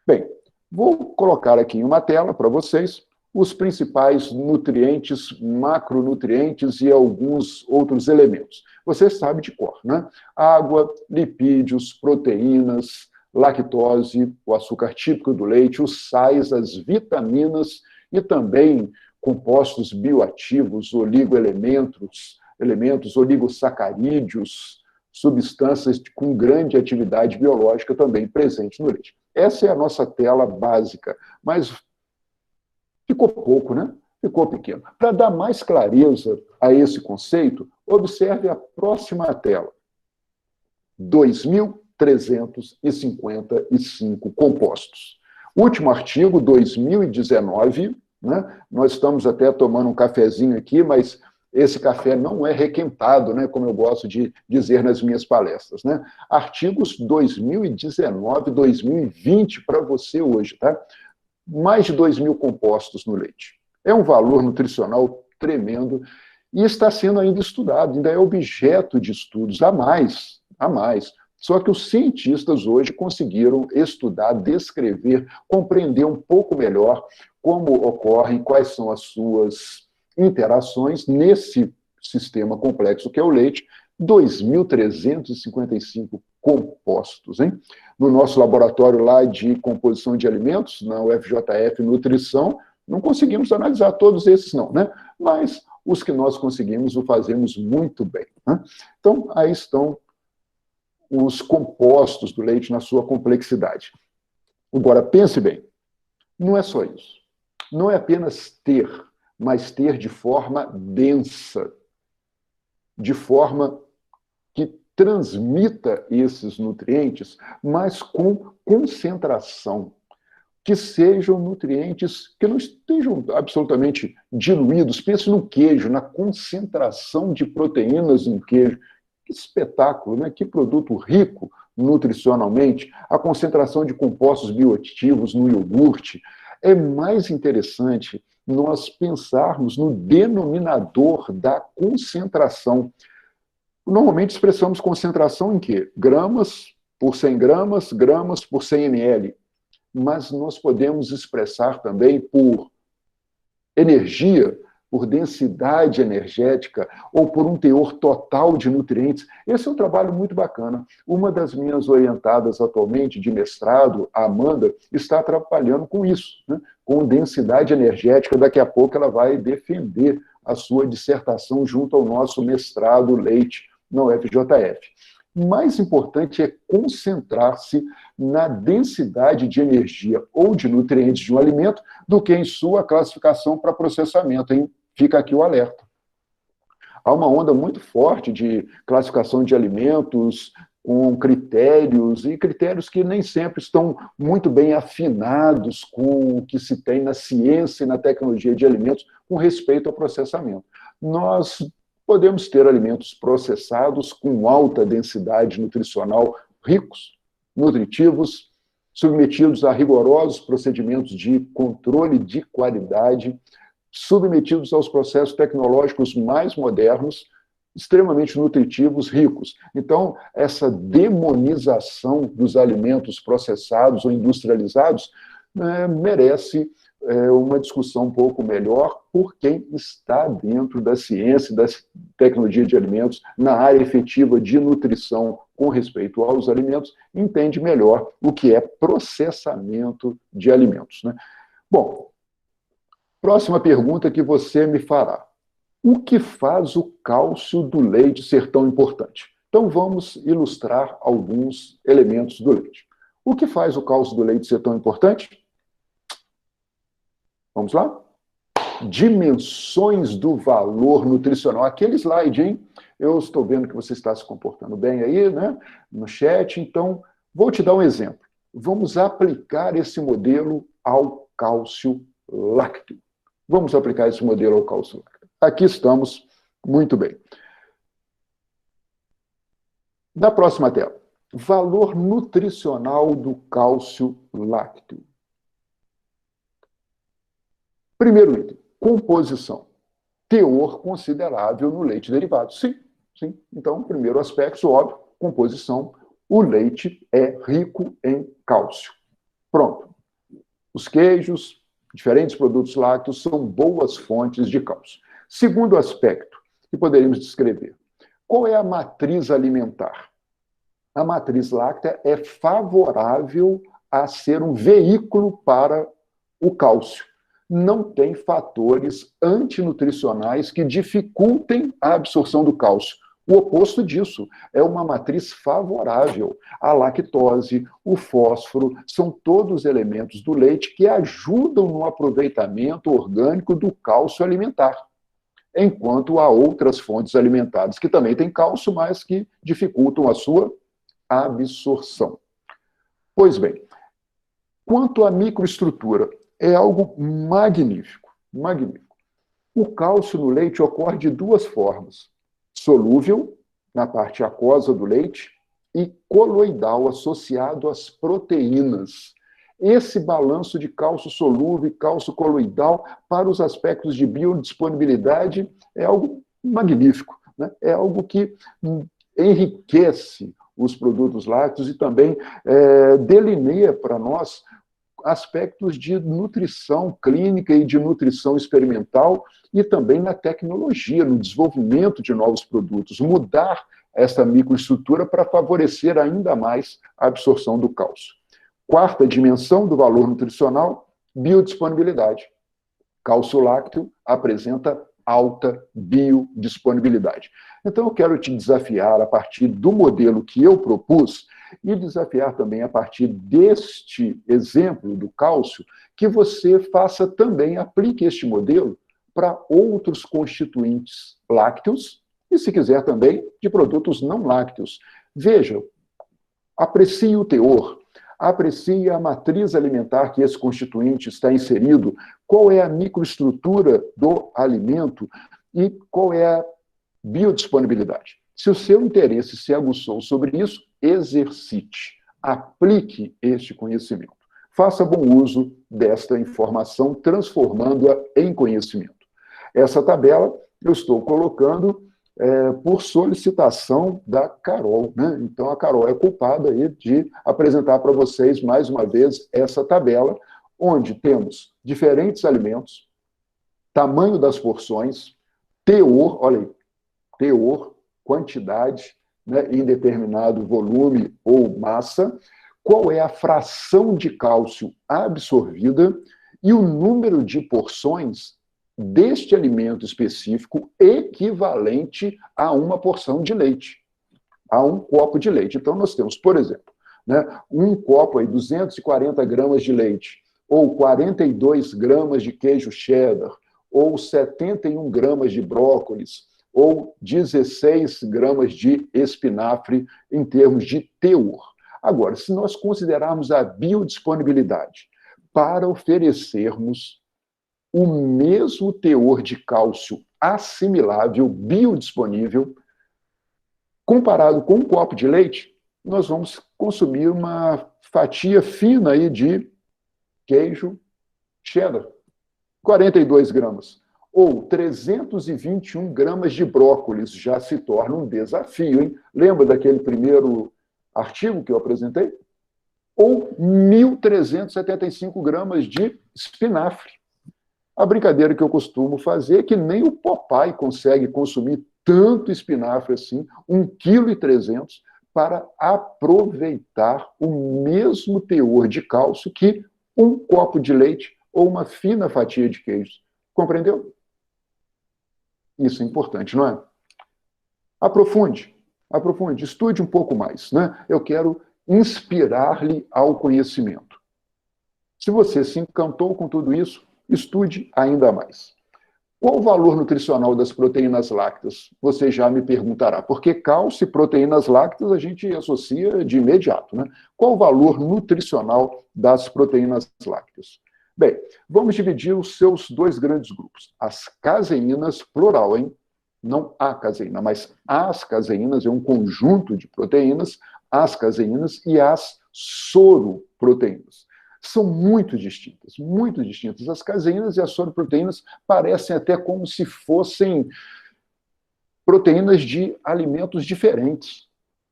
Bem, vou colocar aqui em uma tela para vocês os principais nutrientes, macronutrientes e alguns outros elementos. Você sabe de cor, né? Água, lipídios, proteínas, lactose, o açúcar típico do leite, os sais, as vitaminas e também compostos bioativos, oligoelementos, oligosacarídeos, substâncias com grande atividade biológica também presentes no leite. Essa é a nossa tela básica, mas ficou pouco, né? Ficou pequeno. Para dar mais clareza a esse conceito, observe a próxima tela. 2.355 compostos. Último artigo, 2019, né? Nós estamos até tomando um cafezinho aqui, mas esse café não é requentado, né, como eu gosto de dizer nas minhas palestras, né? Artigos 2019, 2020 para você hoje, tá? Mais de 2.000 compostos no leite. É um valor nutricional tremendo e está sendo ainda estudado, ainda é objeto de estudos a mais. Só que os cientistas hoje conseguiram estudar, descrever, compreender um pouco melhor como ocorrem, quais são as suas interações nesse sistema complexo que é o leite. 2.355 compostos, hein? No nosso laboratório lá de composição de alimentos, na UFJF Nutrição, não conseguimos analisar todos esses não, né? Mas os que nós conseguimos o fazemos muito bem, né? Então, aí estão os compostos do leite na sua complexidade. Agora, pense bem, não é só isso. Não é apenas ter, mas ter de forma densa, de forma que transmita esses nutrientes, mas com concentração, que sejam nutrientes que não estejam absolutamente diluídos. Pense no queijo, na concentração de proteínas no queijo. Que espetáculo, né? Que produto rico nutricionalmente. A concentração de compostos bioativos no iogurte. É mais interessante nós pensarmos no denominador da concentração. Normalmente expressamos concentração em quê? Gramas por 100 gramas, gramas por 100 ml. Mas nós podemos expressar também por energia, por densidade energética ou por um teor total de nutrientes. Esse é um trabalho muito bacana. Uma das minhas orientadas atualmente de mestrado, a Amanda, está trabalhando com isso, né? Com densidade energética. Daqui a pouco ela vai defender a sua dissertação junto ao nosso mestrado Leite na UFJF. Mais importante é concentrar-se na densidade de energia ou de nutrientes de um alimento do que em sua classificação para processamento, hein? Fica aqui o alerta. Há uma onda muito forte de classificação de alimentos com critérios, e critérios que nem sempre estão muito bem afinados com o que se tem na ciência e na tecnologia de alimentos com respeito ao processamento. Nós podemos ter alimentos processados com alta densidade nutricional, ricos, nutritivos, submetidos a rigorosos procedimentos de controle de qualidade, submetidos aos processos tecnológicos mais modernos, extremamente nutritivos, ricos. Então, essa demonização dos alimentos processados ou industrializados merece uma discussão um pouco melhor por quem está dentro da ciência, da tecnologia de alimentos, na área efetiva de nutrição com respeito aos alimentos, entende melhor o que é processamento de alimentos, né? Bom, próxima pergunta que você me fará. O que faz o cálcio do leite ser tão importante? Então, vamos ilustrar alguns elementos do leite. O que faz o cálcio do leite ser tão importante? Vamos lá? Dimensões do valor nutricional. Aquele slide, hein? Eu estou vendo que você está se comportando bem aí, né? No chat. Então, vou te dar um exemplo. Vamos aplicar esse modelo ao cálcio lácteo. Vamos aplicar esse modelo ao cálcio lácteo. Aqui estamos. Muito bem. Na próxima tela. Valor nutricional do cálcio lácteo. Primeiro item, composição. Teor considerável no leite derivado. Sim, sim. Então, primeiro aspecto, óbvio, composição. O leite é rico em cálcio. Pronto. Os queijos, diferentes produtos lácteos são boas fontes de cálcio. Segundo aspecto que poderíamos descrever. Qual é a matriz alimentar? A matriz láctea é favorável a ser um veículo para o cálcio. Não tem fatores antinutricionais que dificultem a absorção do cálcio. O oposto disso é uma matriz favorável. A lactose, o fósforo, são todos elementos do leite que ajudam no aproveitamento orgânico do cálcio alimentar. Enquanto há outras fontes alimentares que também têm cálcio, mas que dificultam a sua absorção. Pois bem, quanto à microestrutura, é algo magnífico, magnífico. O cálcio no leite ocorre de duas formas. Solúvel, na parte aquosa do leite, e coloidal, associado às proteínas. Esse balanço de cálcio solúvel e cálcio coloidal para os aspectos de biodisponibilidade é algo magnífico, né? É algo que enriquece os produtos lácteos e também delineia para nós aspectos de nutrição clínica e de nutrição experimental e também na tecnologia, no desenvolvimento de novos produtos, mudar essa microestrutura para favorecer ainda mais a absorção do cálcio. Quarta dimensão do valor nutricional, biodisponibilidade. Cálcio lácteo apresenta alta biodisponibilidade. Então, eu quero te desafiar a partir do modelo que eu propus e desafiar também a partir deste exemplo do cálcio, que você faça também, aplique este modelo para outros constituintes lácteos e, se quiser também, de produtos não lácteos. Veja, aprecie o teor, aprecie a matriz alimentar que esse constituinte está inserido, qual é a microestrutura do alimento e qual é a biodisponibilidade. Se o seu interesse se aguçou sobre isso, exercite, aplique este conhecimento. Faça bom uso desta informação, transformando-a em conhecimento. Essa tabela eu estou colocando por solicitação da Carol, né? Então, a Carol é culpada aí de apresentar para vocês, mais uma vez, essa tabela, onde temos diferentes alimentos, tamanho das porções, teor, olha aí, teor, quantidade, né, em determinado volume ou massa, qual é a fração de cálcio absorvida e o número de porções deste alimento específico equivalente a uma porção de leite, a um copo de leite. Então, nós temos, por exemplo, né, um copo aí, 240 gramas de leite, ou 42 gramas de queijo cheddar, ou 71 gramas de brócolis, ou 16 gramas de espinafre em termos de teor. Agora, se nós considerarmos a biodisponibilidade para oferecermos o mesmo teor de cálcio assimilável, biodisponível, comparado com um copo de leite, nós vamos consumir uma fatia fina aí de queijo cheddar, 42 gramas. Ou 321 gramas de brócolis, já se torna um desafio, hein? Lembra daquele primeiro artigo que eu apresentei? Ou 1.375 gramas de espinafre. A brincadeira que eu costumo fazer é que nem o Popeye consegue consumir tanto espinafre assim, 1,3 kg, para aproveitar o mesmo teor de cálcio que um copo de leite ou uma fina fatia de queijo. Compreendeu? Isso é importante, não é? Aprofunde, estude um pouco mais, né? Eu quero inspirar-lhe ao conhecimento. Se você se encantou com tudo isso, estude ainda mais. Qual o valor nutricional das proteínas lácteas? Você já me perguntará, porque cálcio e proteínas lácteas a gente associa de imediato, né? Qual o valor nutricional das proteínas lácteas? Bem, vamos dividir os seus dois grandes grupos. As caseínas, plural, hein? Não a caseína, mas as caseínas, é um conjunto de proteínas, as caseínas e as soroproteínas. São muito distintas, muito distintas. As caseínas e as soroproteínas parecem até como se fossem proteínas de alimentos diferentes.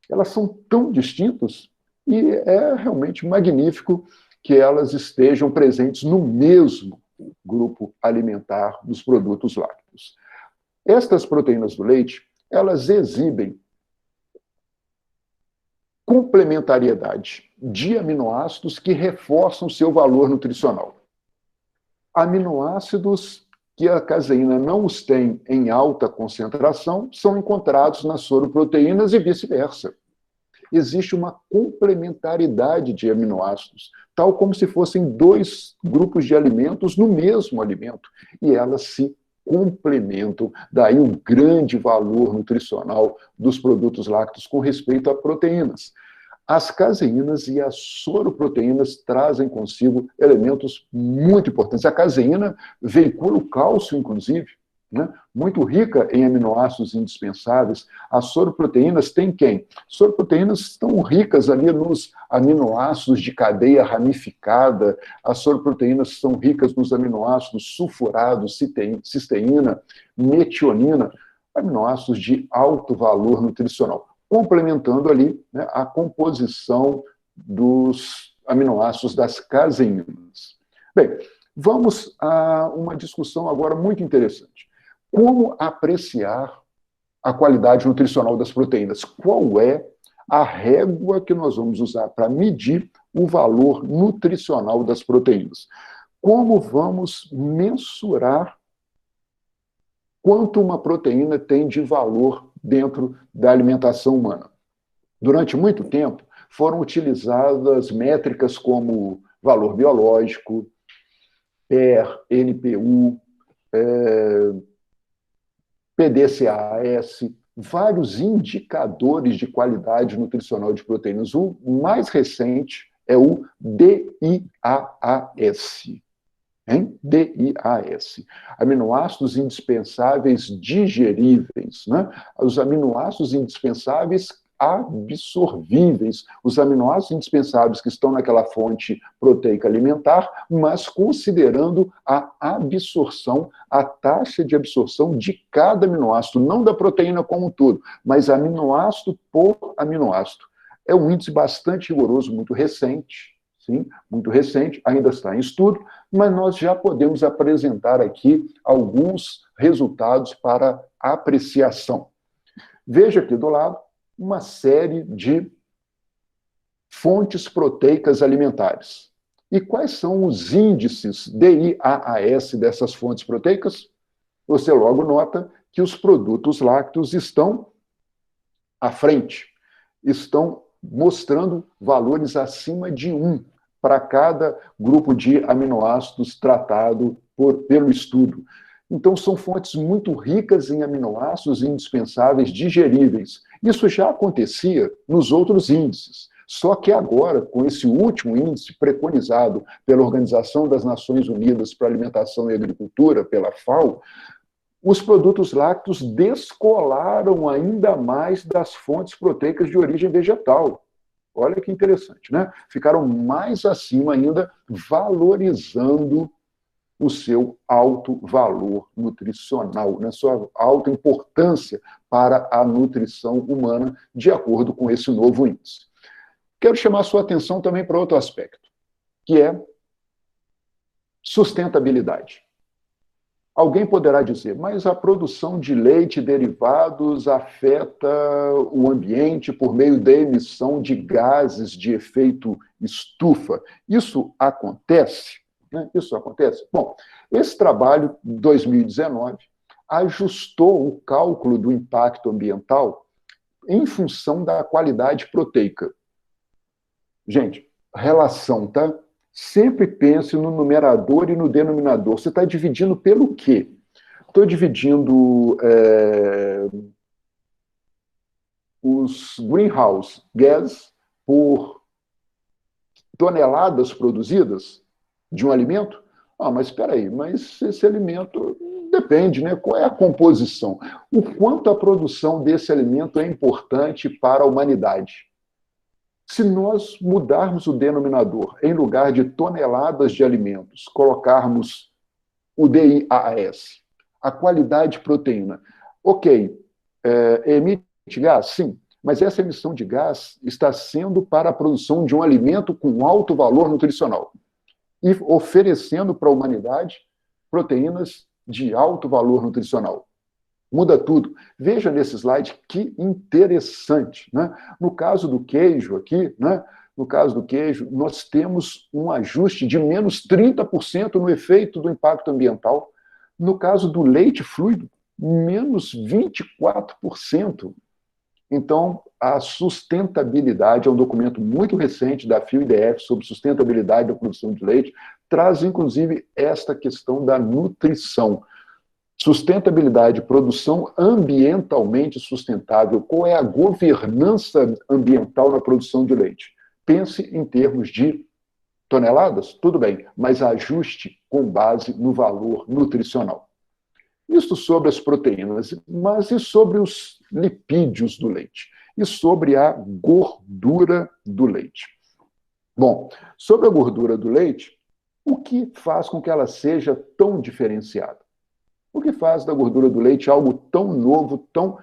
Elas são tão distintas e é realmente magnífico que elas estejam presentes no mesmo grupo alimentar dos produtos lácteos. Estas proteínas do leite, elas exibem complementariedade de aminoácidos que reforçam seu valor nutricional. Aminoácidos que a caseína não os tem em alta concentração são encontrados nas soroproteínas e vice-versa. Existe uma complementariedade de aminoácidos, tal como se fossem dois grupos de alimentos no mesmo alimento, e elas se complementam, daí o grande valor nutricional dos produtos lácteos com respeito a proteínas. As caseínas e as soroproteínas trazem consigo elementos muito importantes. A caseína veicula o cálcio, inclusive, né? Muito rica em aminoácidos indispensáveis. As soroproteínas têm quem? Soroproteínas estão ricas ali nos aminoácidos de cadeia ramificada, as soroproteínas são ricas nos aminoácidos sulfurados, cisteína, metionina, aminoácidos de alto valor nutricional, complementando ali, né, a composição dos aminoácidos das caseínas. Bem, vamos a uma discussão agora muito interessante. Como apreciar a qualidade nutricional das proteínas? Qual é a régua que nós vamos usar para medir o valor nutricional das proteínas? Como vamos mensurar quanto uma proteína tem de valor dentro da alimentação humana? Durante muito tempo, foram utilizadas métricas como valor biológico, PER, NPU, PDCAAS, vários indicadores de qualidade nutricional de proteínas. O mais recente é o DIAAS. DIAS. Aminoácidos indispensáveis digeríveis, né? Os aminoácidos indispensáveis absorvíveis, os aminoácidos indispensáveis que estão naquela fonte proteica alimentar, mas considerando a absorção, a taxa de absorção de cada aminoácido, não da proteína como um todo, mas aminoácido por aminoácido. É um índice bastante rigoroso, muito recente, sim, muito recente, ainda está em estudo, mas nós já podemos apresentar aqui alguns resultados para apreciação. Veja aqui do lado uma série de fontes proteicas alimentares. E quais são os índices DIAAS dessas fontes proteicas? Você logo nota que os produtos lácteos estão à frente, estão mostrando valores acima de 1 para cada grupo de aminoácidos tratado pelo estudo. Então, são fontes muito ricas em aminoácidos indispensáveis digeríveis. Isso já acontecia nos outros índices. Só que agora, com esse último índice preconizado pela Organização das Nações Unidas para a Alimentação e Agricultura, pela FAO, os produtos lácteos descolaram ainda mais das fontes proteicas de origem vegetal. Olha que interessante, né? Ficaram mais acima ainda, valorizando o seu alto valor nutricional, né? Sua alta importância para a nutrição humana, de acordo com esse novo índice. Quero chamar a sua atenção também para outro aspecto, que é Sustentabilidade. Alguém poderá dizer, mas a produção de leite e derivados afeta o ambiente por meio da emissão de gases de efeito estufa. Isso acontece? Né? Isso acontece? Bom, esse trabalho, 2019, ajustou o cálculo do impacto ambiental em função da qualidade proteica. Gente, relação, tá? Sempre pense no numerador e no denominador. Você está dividindo pelo quê? Estou dividindo os greenhouse gas por toneladas produzidas de um alimento? Ah, mas espera aí, mas esse alimento depende, né? Qual é a composição? O quanto a produção desse alimento é importante para a humanidade? Se nós mudarmos o denominador, em lugar de toneladas de alimentos, colocarmos o DIAS, a qualidade de proteína, ok, emite gás? Sim, mas essa emissão de gás está sendo para a produção de um alimento com alto valor nutricional e oferecendo para a humanidade proteínas de alto valor nutricional. Muda tudo. Veja nesse slide que interessante, né? No caso do queijo aqui, né? No caso do queijo, nós temos um ajuste de menos 30% no efeito do impacto ambiental. No caso do leite fluido, menos 24%. Então, a sustentabilidade é um documento muito recente da FIO-IDF sobre sustentabilidade da produção de leite, traz inclusive esta questão da nutrição. Sustentabilidade, produção ambientalmente sustentável. Qual é a governança ambiental na produção de leite? Pense em termos de toneladas, tudo bem, mas ajuste com base no valor nutricional. Isso sobre as proteínas, mas e sobre os lipídios do leite? E sobre a gordura do leite? Bom, sobre a gordura do leite, o que faz com que ela seja tão diferenciada? O que faz da gordura do leite algo tão novo, tão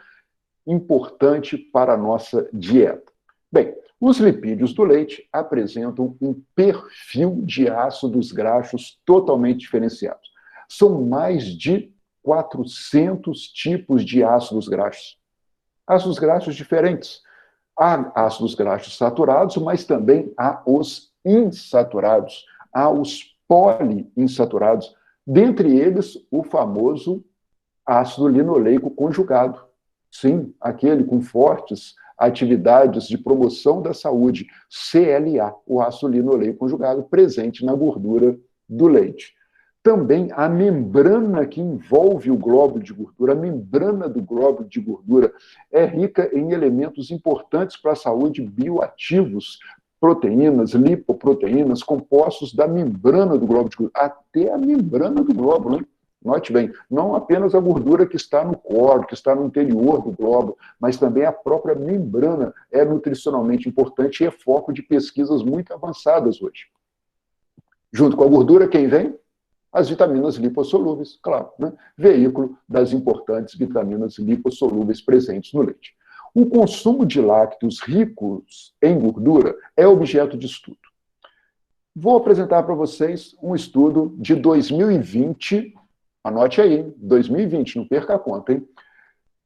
importante para a nossa dieta? Bem, os lipídios do leite apresentam um perfil de ácidos graxos totalmente diferenciado. São mais de 400 tipos de ácidos graxos. Ácidos graxos diferentes. Há ácidos graxos saturados, mas também há os insaturados, há os poliinsaturados, dentre eles o famoso ácido linoleico conjugado. Sim, aquele com fortes atividades de promoção da saúde, CLA, o ácido linoleico conjugado, presente na gordura do leite. Também a membrana que envolve o glóbulo de gordura, a membrana do glóbulo de gordura, é rica em elementos importantes para a saúde bioativos, proteínas, lipoproteínas, compostos da membrana do glóbulo de gordura, até a membrana do glóbulo, hein? Note bem, não apenas a gordura que está no coro, que está no interior do glóbulo, mas também a própria membrana é nutricionalmente importante e é foco de pesquisas muito avançadas hoje. Junto com a gordura, quem vem? As vitaminas lipossolúveis, claro, né? Veículo das importantes vitaminas lipossolúveis presentes no leite. O consumo de lácteos ricos em gordura é objeto de estudo. Vou apresentar para vocês um estudo de 2020, anote aí, 2020, não perca a conta, hein?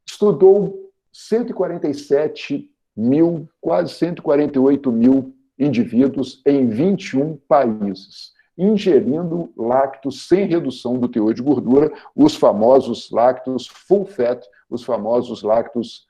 Estudou 147 mil, quase 148 mil indivíduos em 21 países, ingerindo lácteos sem redução do teor de gordura, os famosos lácteos full fat, os famosos lácteos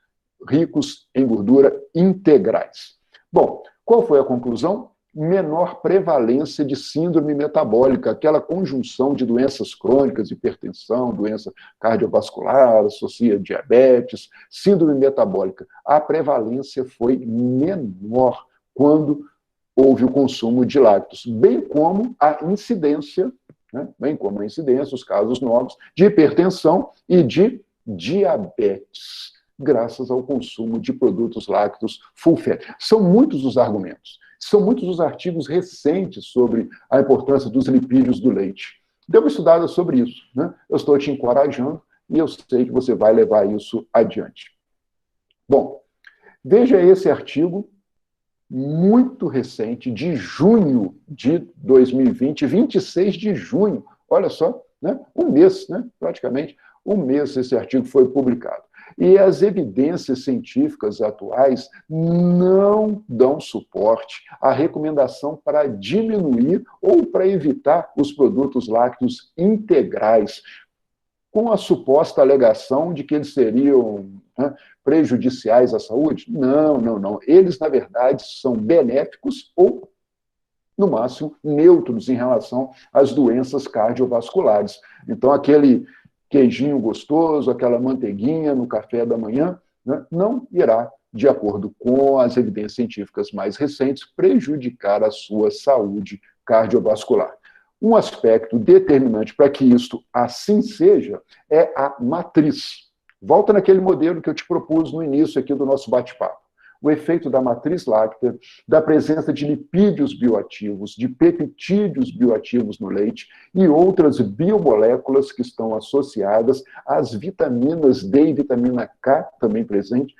ricos em gordura integrais. Bom, qual foi a conclusão? Menor prevalência de síndrome metabólica, aquela conjunção de doenças crônicas, hipertensão, doença cardiovascular, associa diabetes, síndrome metabólica. A prevalência foi menor quando houve o consumo de lácteos, bem como a incidência, né? Bem como a incidência, os casos novos de hipertensão e de diabetes, graças ao consumo de produtos lácteos full fat. São muitos os argumentos, são muitos os artigos recentes sobre a importância dos lipídios do leite. Deu uma estudada sobre isso, né? Eu estou te encorajando e eu sei que você vai levar isso adiante. Bom, veja esse artigo muito recente, de junho de 2020, 26 de junho, olha só, né? Um mês, né? Praticamente um mês esse artigo foi publicado. E as evidências científicas atuais não dão suporte à recomendação para diminuir ou para evitar os produtos lácteos integrais, com a suposta alegação de que eles seriam, né, prejudiciais à saúde. Não, não, não. Eles, na verdade, são benéficos ou, no máximo, neutros em relação às doenças cardiovasculares. Então, aquele queijinho gostoso, aquela manteiguinha no café da manhã, né, não irá, de acordo com as evidências científicas mais recentes, prejudicar a sua saúde cardiovascular. Um aspecto determinante para que isto assim seja é a matriz. Volta naquele modelo que eu te propus no início aqui do nosso bate-papo. O efeito da matriz láctea, da presença de lipídios bioativos, de peptídeos bioativos no leite e outras biomoléculas que estão associadas às vitaminas D e vitamina K, também presente.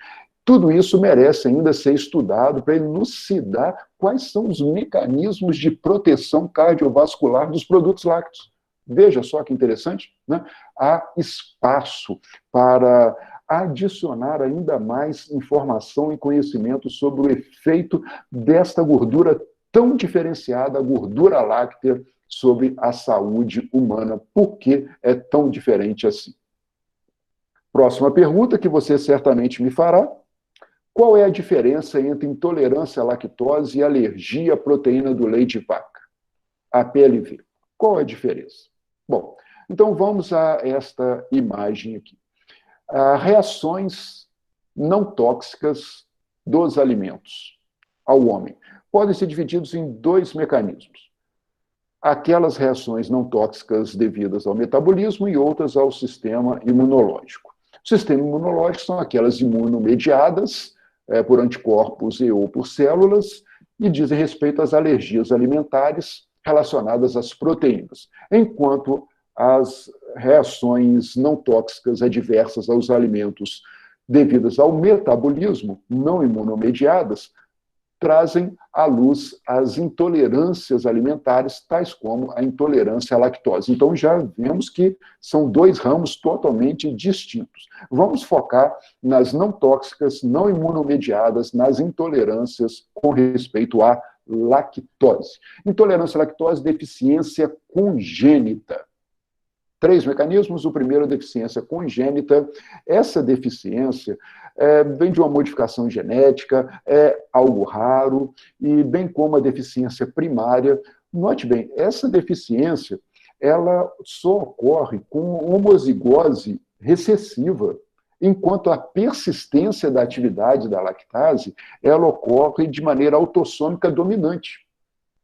Tudo isso merece ainda ser estudado para elucidar quais são os mecanismos de proteção cardiovascular dos produtos lácteos. Veja só que interessante, né? Há espaço para adicionar ainda mais informação e conhecimento sobre o efeito desta gordura tão diferenciada, a gordura láctea, sobre a saúde humana. Por que é tão diferente assim? Próxima pergunta que você certamente me fará. Qual é a diferença entre intolerância à lactose e alergia à proteína do leite de vaca? A PLV. Qual é a diferença? Bom, então vamos a esta imagem aqui. Reações não tóxicas dos alimentos ao homem podem ser divididos em dois mecanismos. Aquelas reações não tóxicas devidas ao metabolismo e outras ao sistema imunológico. O sistema imunológico são aquelas imunomediadas por anticorpos e ou por células e dizem respeito às alergias alimentares relacionadas às proteínas, enquanto as reações não tóxicas adversas aos alimentos devidas ao metabolismo, não imunomediadas, trazem à luz as intolerâncias alimentares, tais como a intolerância à lactose. Então, já vemos que são dois ramos totalmente distintos. Vamos focar nas não tóxicas, não imunomediadas, nas intolerâncias com respeito à lactose. Intolerância à lactose, deficiência congênita. 3 mecanismos. O primeiro, a deficiência congênita. Essa deficiência vem de uma modificação genética, é algo raro, e bem como a deficiência primária. Note bem, essa deficiência ela só ocorre com homozigose recessiva, enquanto a persistência da atividade da lactase ela ocorre de maneira autossômica dominante.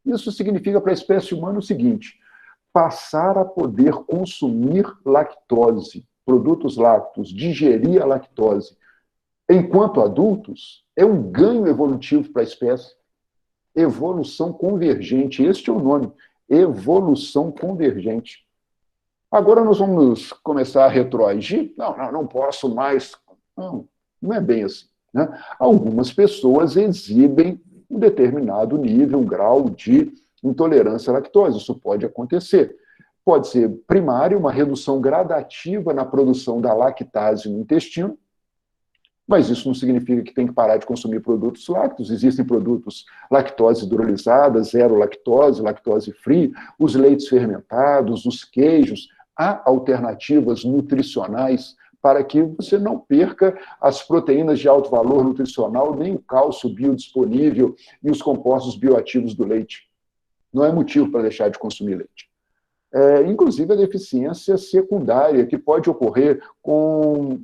Isso significa para a espécie humana o seguinte: passar a poder consumir lactose, produtos lácteos, digerir a lactose, enquanto adultos, é um ganho evolutivo para a espécie. Evolução convergente, este é o nome, evolução convergente. Agora nós vamos começar a retroagir? Não posso mais. Não é bem assim, né? Algumas pessoas exibem um determinado nível, um grau de intolerância à lactose. Isso pode acontecer. Pode ser primário, uma redução gradativa na produção da lactase no intestino, mas isso não significa que tem que parar de consumir produtos lácteos. Existem produtos lactose hidrolisada, zero lactose, lactose free, os leites fermentados, os queijos. Há alternativas nutricionais para que você não perca as proteínas de alto valor nutricional, nem o cálcio biodisponível e os compostos bioativos do leite. Não é motivo para deixar de consumir leite. Inclusive a deficiência secundária, que pode ocorrer com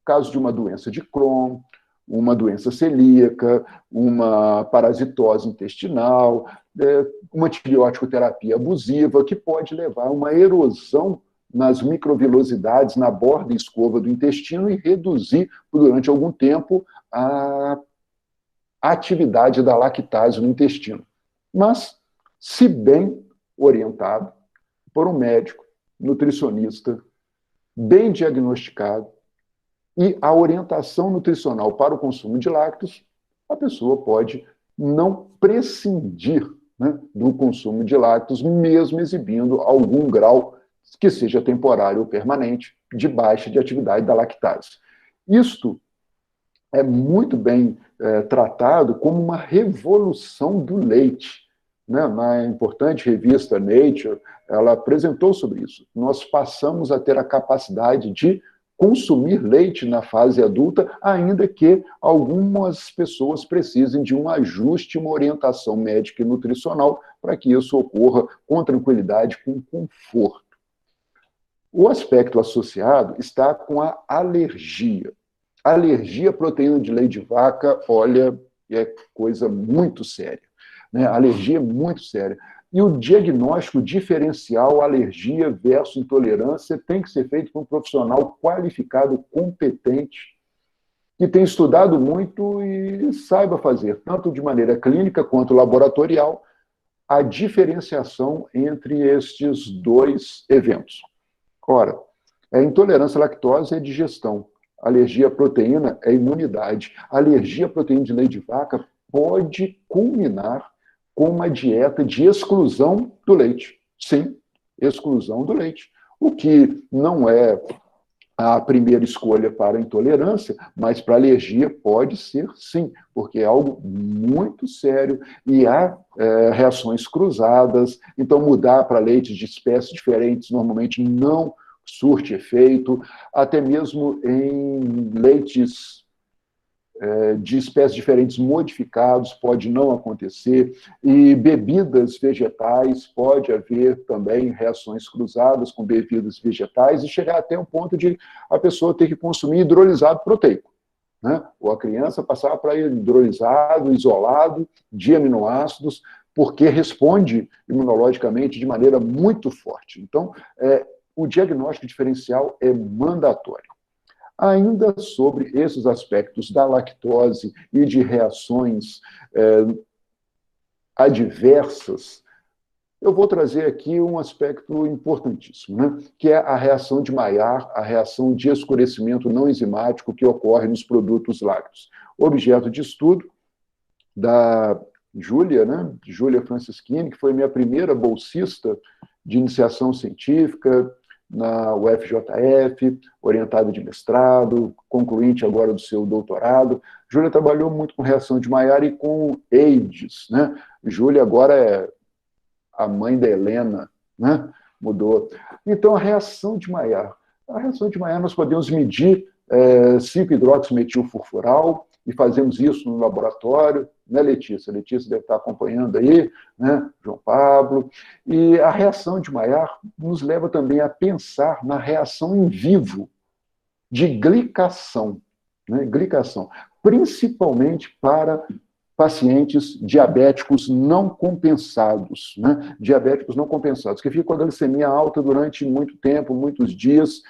caso de uma doença de Crohn, uma doença celíaca, uma parasitose intestinal, uma antibiótico terapia abusiva, que pode levar a uma erosão nas microvilosidades na borda e escova do intestino e reduzir, durante algum tempo, a atividade da lactase no intestino. Mas, se bem orientado por um médico, nutricionista, bem diagnosticado, e a orientação nutricional para o consumo de lácteos, a pessoa pode não prescindir, né, do consumo de lácteos, mesmo exibindo algum grau, que seja temporário ou permanente, de baixa de atividade da lactase. Isto é muito bem tratado como uma revolução do leite, né? Na importante revista Nature, ela apresentou sobre isso. Nós passamos a ter a capacidade de consumir leite na fase adulta, ainda que algumas pessoas precisem de um ajuste, uma orientação médica e nutricional para que isso ocorra com tranquilidade, com conforto. O aspecto associado está com a alergia. Alergia à proteína de leite de vaca, olha, é coisa muito séria, né? A alergia é muito séria. E o diagnóstico diferencial alergia versus intolerância tem que ser feito por um profissional qualificado, competente, que tem estudado muito e saiba fazer, tanto de maneira clínica quanto laboratorial, a diferenciação entre estes dois eventos. Ora, a intolerância à lactose é digestão. Alergia à proteína é imunidade. A alergia à proteína de leite de vaca pode culminar com uma dieta de exclusão do leite. Sim, exclusão do leite. O que não é a primeira escolha para a intolerância, mas para a alergia pode ser sim, porque é algo muito sério e há reações cruzadas. Então, mudar para leites de espécies diferentes normalmente não surte efeito, até mesmo em leites de espécies diferentes modificados pode não acontecer, e bebidas vegetais pode haver também reações cruzadas com bebidas vegetais e chegar até o ponto de a pessoa ter que consumir hidrolisado proteico, né? Ou a criança passar para hidrolisado, isolado, de aminoácidos, porque responde imunologicamente de maneira muito forte. Então, o diagnóstico diferencial é mandatório. Ainda sobre esses aspectos da lactose e de reações adversas, eu vou trazer aqui um aspecto importantíssimo, né? Que é a reação de Maillard, a reação de escurecimento não enzimático que ocorre nos produtos lácteos. Objeto de estudo da Júlia, né? Júlia Francischini, que foi minha primeira bolsista de iniciação científica na UFJF, orientada de mestrado, concluinte agora do seu doutorado. Júlia trabalhou muito com reação de Maillard e com AIDS, né? Júlia agora é a mãe da Helena, né? Mudou. Então, a reação de Maillard. A reação de Maillard nós podemos medir 5-hidroximetilfurfural, e fazemos isso no laboratório, né, Letícia? Letícia deve estar acompanhando aí, né, João Pablo. E a reação de Maillard nos leva também a pensar na reação em vivo de glicação, né, glicação, principalmente para pacientes diabéticos não compensados, né, diabéticos não compensados, que ficam com a glicemia alta durante muito tempo, muitos dias.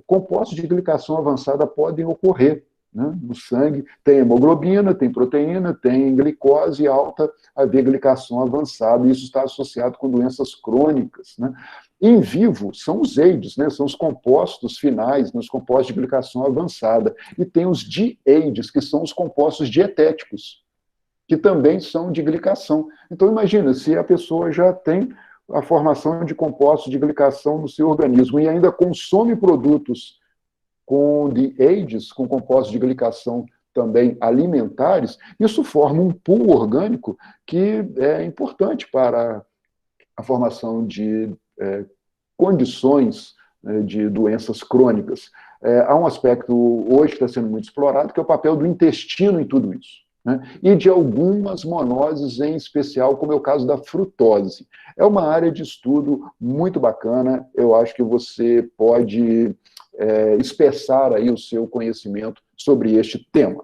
Compostos de glicação avançada podem ocorrer, né, no sangue. Tem hemoglobina, tem proteína, tem glicose alta, haver glicação avançada, e isso está associado com doenças crônicas, né. Em vivo, são os AIDS, né, são os compostos finais, né, os compostos de glicação avançada, e tem os DIAIDs, que são os compostos dietéticos, que também são de glicação. Então, imagina, se a pessoa já tem a formação de compostos de glicação no seu organismo e ainda consome produtos com DIAIDs, com compostos de glicação também alimentares, isso forma um pool orgânico que é importante para a formação de condições de doenças crônicas. Há um aspecto hoje que está sendo muito explorado, que é o papel do intestino em tudo isso, né? E de algumas monoses em especial, como é o caso da frutose. É uma área de estudo muito bacana, eu acho que você pode espessar aí o seu conhecimento sobre este tema.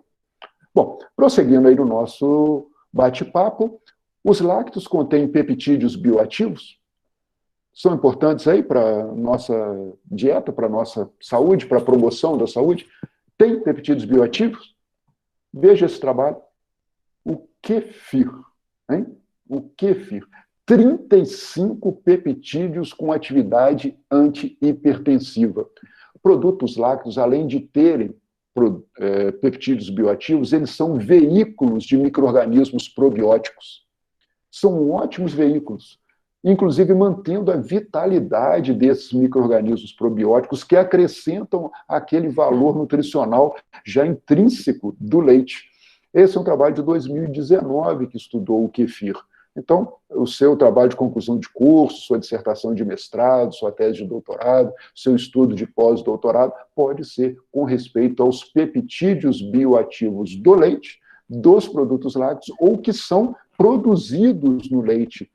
Bom, prosseguindo aí no nosso bate-papo, os lácteos contêm peptídeos bioativos, são importantes aí para a nossa dieta, para a nossa saúde, para a promoção da saúde. Tem peptídeos bioativos? Veja esse trabalho. O kefir, hein? O kefir. 35 peptídeos com atividade antihipertensiva. Produtos lácteos, além de terem peptídeos bioativos, eles são veículos de micro-organismos probióticos. São ótimos veículos, inclusive mantendo a vitalidade desses micro-organismos probióticos que acrescentam aquele valor nutricional já intrínseco do leite. Esse é um trabalho de 2019 que estudou o kefir. Então, o seu trabalho de conclusão de curso, sua dissertação de mestrado, sua tese de doutorado, seu estudo de pós-doutorado, pode ser com respeito aos peptídeos bioativos do leite, dos produtos lácteos, ou que são produzidos no leite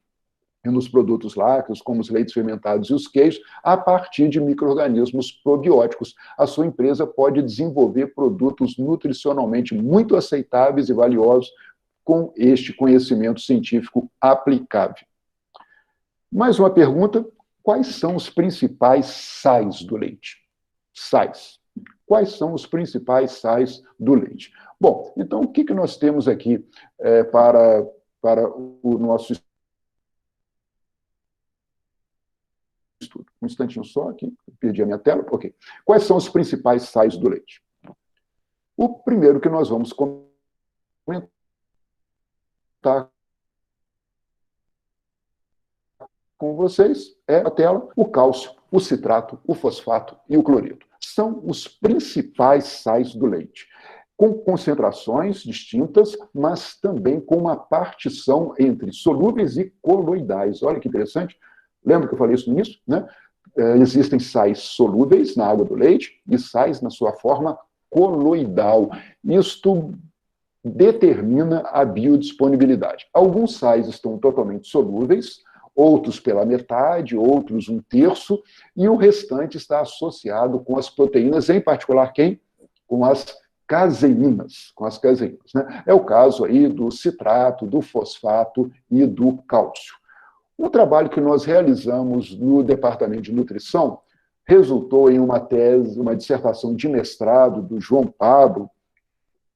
e nos produtos lácteos, como os leites fermentados e os queijos, a partir de micro-organismos probióticos. A sua empresa pode desenvolver produtos nutricionalmente muito aceitáveis e valiosos com este conhecimento científico aplicável. Mais uma pergunta: quais são os principais sais do leite? Sais. Quais são os principais sais do leite? Bom, então o que nós temos aqui para o nosso estudo? Um instantinho só aqui, perdi a minha tela. Ok. Quais são os principais sais do leite? O primeiro que nós vamos comentar com vocês é a tela, o cálcio, o citrato, o fosfato e o cloreto. São os principais sais do leite, com concentrações distintas, mas também com uma partição entre solúveis e coloidais. Olha que interessante. Lembra que eu falei isso no início, né? Existem sais solúveis na água do leite e sais na sua forma coloidal. Isto determina a biodisponibilidade. Alguns sais estão totalmente solúveis, outros pela metade, outros um terço, e o restante está associado com as proteínas, em particular quem? Com as caseínas, né? É o caso aí do citrato, do fosfato e do cálcio. Um trabalho que nós realizamos no Departamento de Nutrição resultou em uma tese, uma dissertação de mestrado do João Pablo,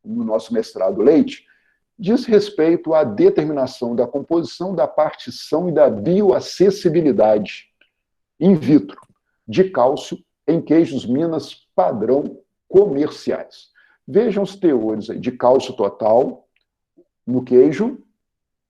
no nosso mestrado Leite, diz respeito à determinação da composição, da partição e da bioacessibilidade in vitro de cálcio em queijos Minas padrão comerciais. Vejam os teores aí de cálcio total no queijo,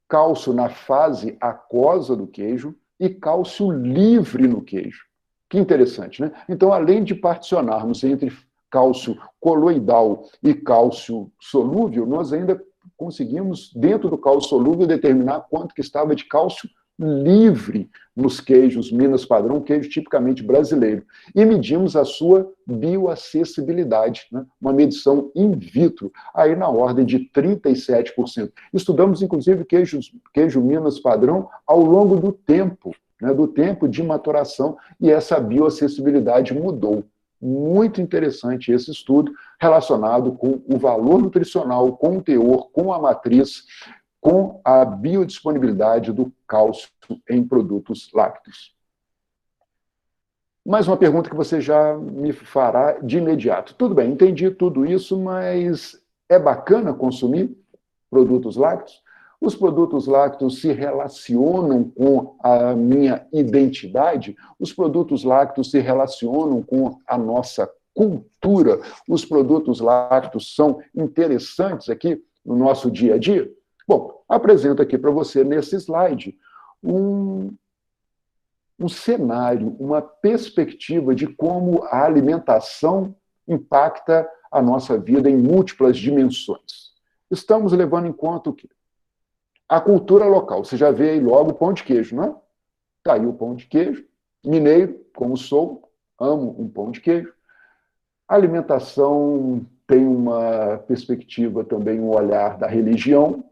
cálcio na fase aquosa do queijo e cálcio livre no queijo. Que interessante, né? Então, além de particionarmos entre cálcio coloidal e cálcio solúvel, nós ainda conseguimos, dentro do cálcio solúvel, determinar quanto que estava de cálcio livre nos queijos Minas padrão, queijo tipicamente brasileiro. E medimos a sua bioacessibilidade, né? Uma medição in vitro, aí na ordem de 37%. Estudamos, inclusive, queijo Minas padrão ao longo do tempo, né? Do tempo de maturação, e essa bioacessibilidade mudou. Muito interessante esse estudo, relacionado com o valor nutricional, com o teor, com a matriz, com a biodisponibilidade do cálcio em produtos lácteos. Mais uma pergunta que você já me fará de imediato. Tudo bem, entendi tudo isso, mas é bacana consumir produtos lácteos? Os produtos lácteos se relacionam com a minha identidade? Os produtos lácteos se relacionam com a nossa cultura? Os produtos lácteos são interessantes aqui no nosso dia a dia? Bom, apresento aqui para você, nesse slide, um cenário, uma perspectiva de como a alimentação impacta a nossa vida em múltiplas dimensões. Estamos levando em conta o quê? A cultura local. Você já vê aí logo o pão de queijo, não é? Está aí o pão de queijo. Mineiro, como sou, amo um pão de queijo. A alimentação tem uma perspectiva também, um olhar da religião.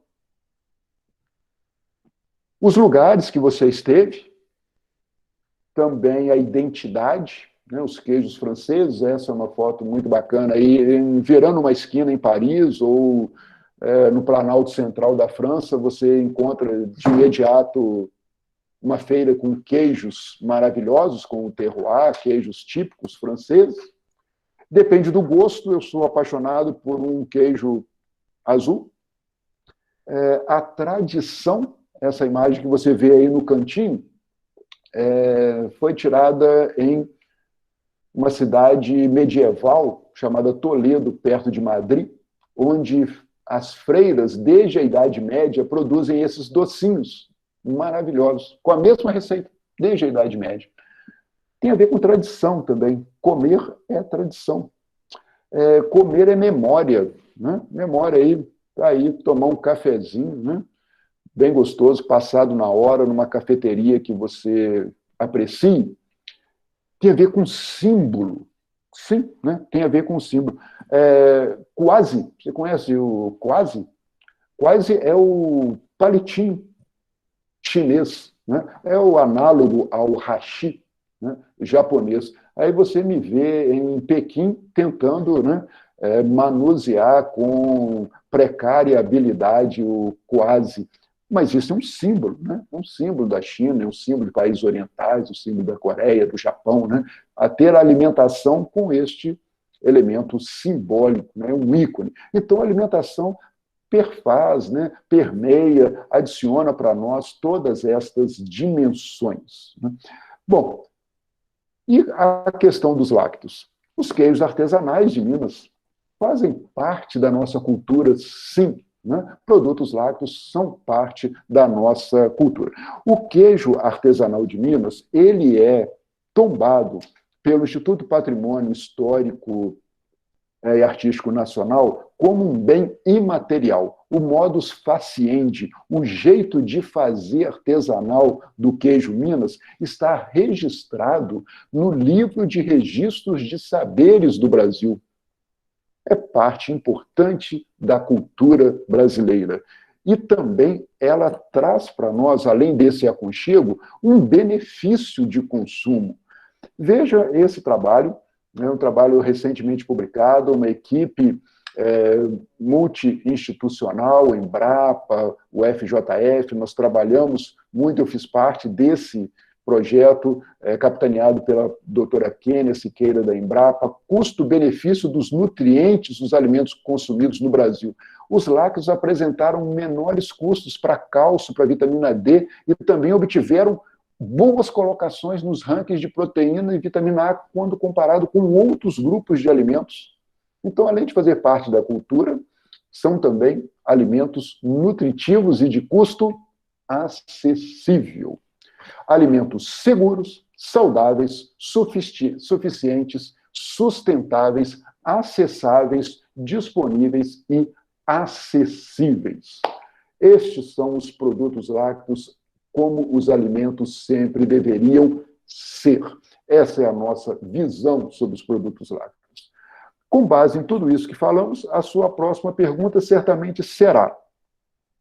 Os lugares que você esteve, também a identidade, né? Os queijos franceses, essa é uma foto muito bacana, aí, virando uma esquina em Paris, ou no Planalto Central da França, você encontra de imediato uma feira com queijos maravilhosos, com o terroir, queijos típicos franceses. Depende do gosto, eu sou apaixonado por um queijo azul. A tradição, essa imagem que você vê aí no cantinho, foi tirada em uma cidade medieval chamada Toledo, perto de Madrid, onde as freiras, desde a Idade Média, produzem esses docinhos maravilhosos, com a mesma receita, desde a Idade Média. Tem a ver com tradição também. Comer é tradição. Comer é memória, né? Memória aí, tomar um cafezinho, né? Bem gostoso, passado na hora, numa cafeteria que você aprecie, tem a ver com símbolo. Sim, né? Tem a ver com símbolo. Quase, você conhece o quase? Quase é o palitinho chinês, né? É o análogo ao hashi, né, japonês. Aí você me vê em Pequim tentando, né, manusear com precária habilidade o quase. Mas isso é um símbolo, né? Um símbolo da China, é um símbolo de países orientais, um símbolo da Coreia, do Japão, né? A ter a alimentação com este elemento simbólico, né? Um ícone. Então, a alimentação perfaz, né? Permeia, adiciona para nós todas estas dimensões, né? Bom, e a questão dos lácteos? Os queijos artesanais de Minas fazem parte da nossa cultura, sim. Né? Produtos lácteos são parte da nossa cultura. O queijo artesanal de Minas, ele é tombado pelo Instituto Patrimônio Histórico e Artístico Nacional como um bem imaterial. O modus faciendi, o jeito de fazer artesanal do queijo Minas, está registrado no livro de registros de saberes do Brasil. É parte importante da cultura brasileira. E também ela traz para nós, além desse aconchego, um benefício de consumo. Veja esse trabalho, é um trabalho recentemente publicado, uma equipe multi-institucional, Embrapa, o FJF, nós trabalhamos muito, eu fiz parte desse projeto capitaneado pela doutora Kênia Siqueira da Embrapa, custo-benefício dos nutrientes dos alimentos consumidos no Brasil. Os lácteos apresentaram menores custos para cálcio, para vitamina D, e também obtiveram boas colocações nos rankings de proteína e vitamina A quando comparado com outros grupos de alimentos. Então, além de fazer parte da cultura, são também alimentos nutritivos e de custo acessível. Alimentos seguros, saudáveis, suficientes, sustentáveis, acessáveis, disponíveis e acessíveis. Estes são os produtos lácteos como os alimentos sempre deveriam ser. Essa é a nossa visão sobre os produtos lácteos. Com base em tudo isso que falamos, a sua próxima pergunta certamente será: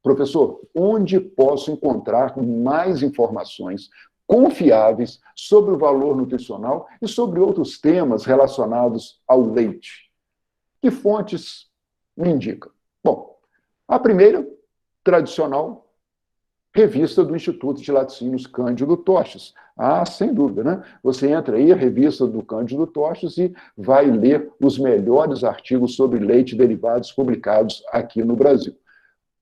professor, onde posso encontrar mais informações confiáveis sobre o valor nutricional e sobre outros temas relacionados ao leite? Que fontes me indicam? Bom, a primeira, tradicional, revista do Instituto de Laticínios Cândido Toches. Sem dúvida, né? Você entra aí, a revista do Cândido Toches, e vai ler os melhores artigos sobre leite e derivados publicados aqui no Brasil.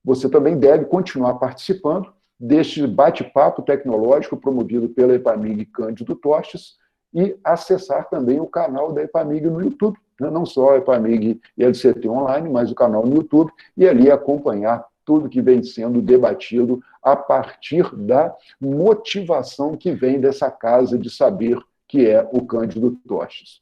Você também deve continuar participando deste bate-papo tecnológico promovido pela EPAMIG Cândido Toches e acessar também o canal da EPAMIG no YouTube, né? Não só a EPAMIG e a LCT Online, mas o canal no YouTube, e ali acompanhar tudo que vem sendo debatido a partir da motivação que vem dessa casa de saber que é o Cândido Toches.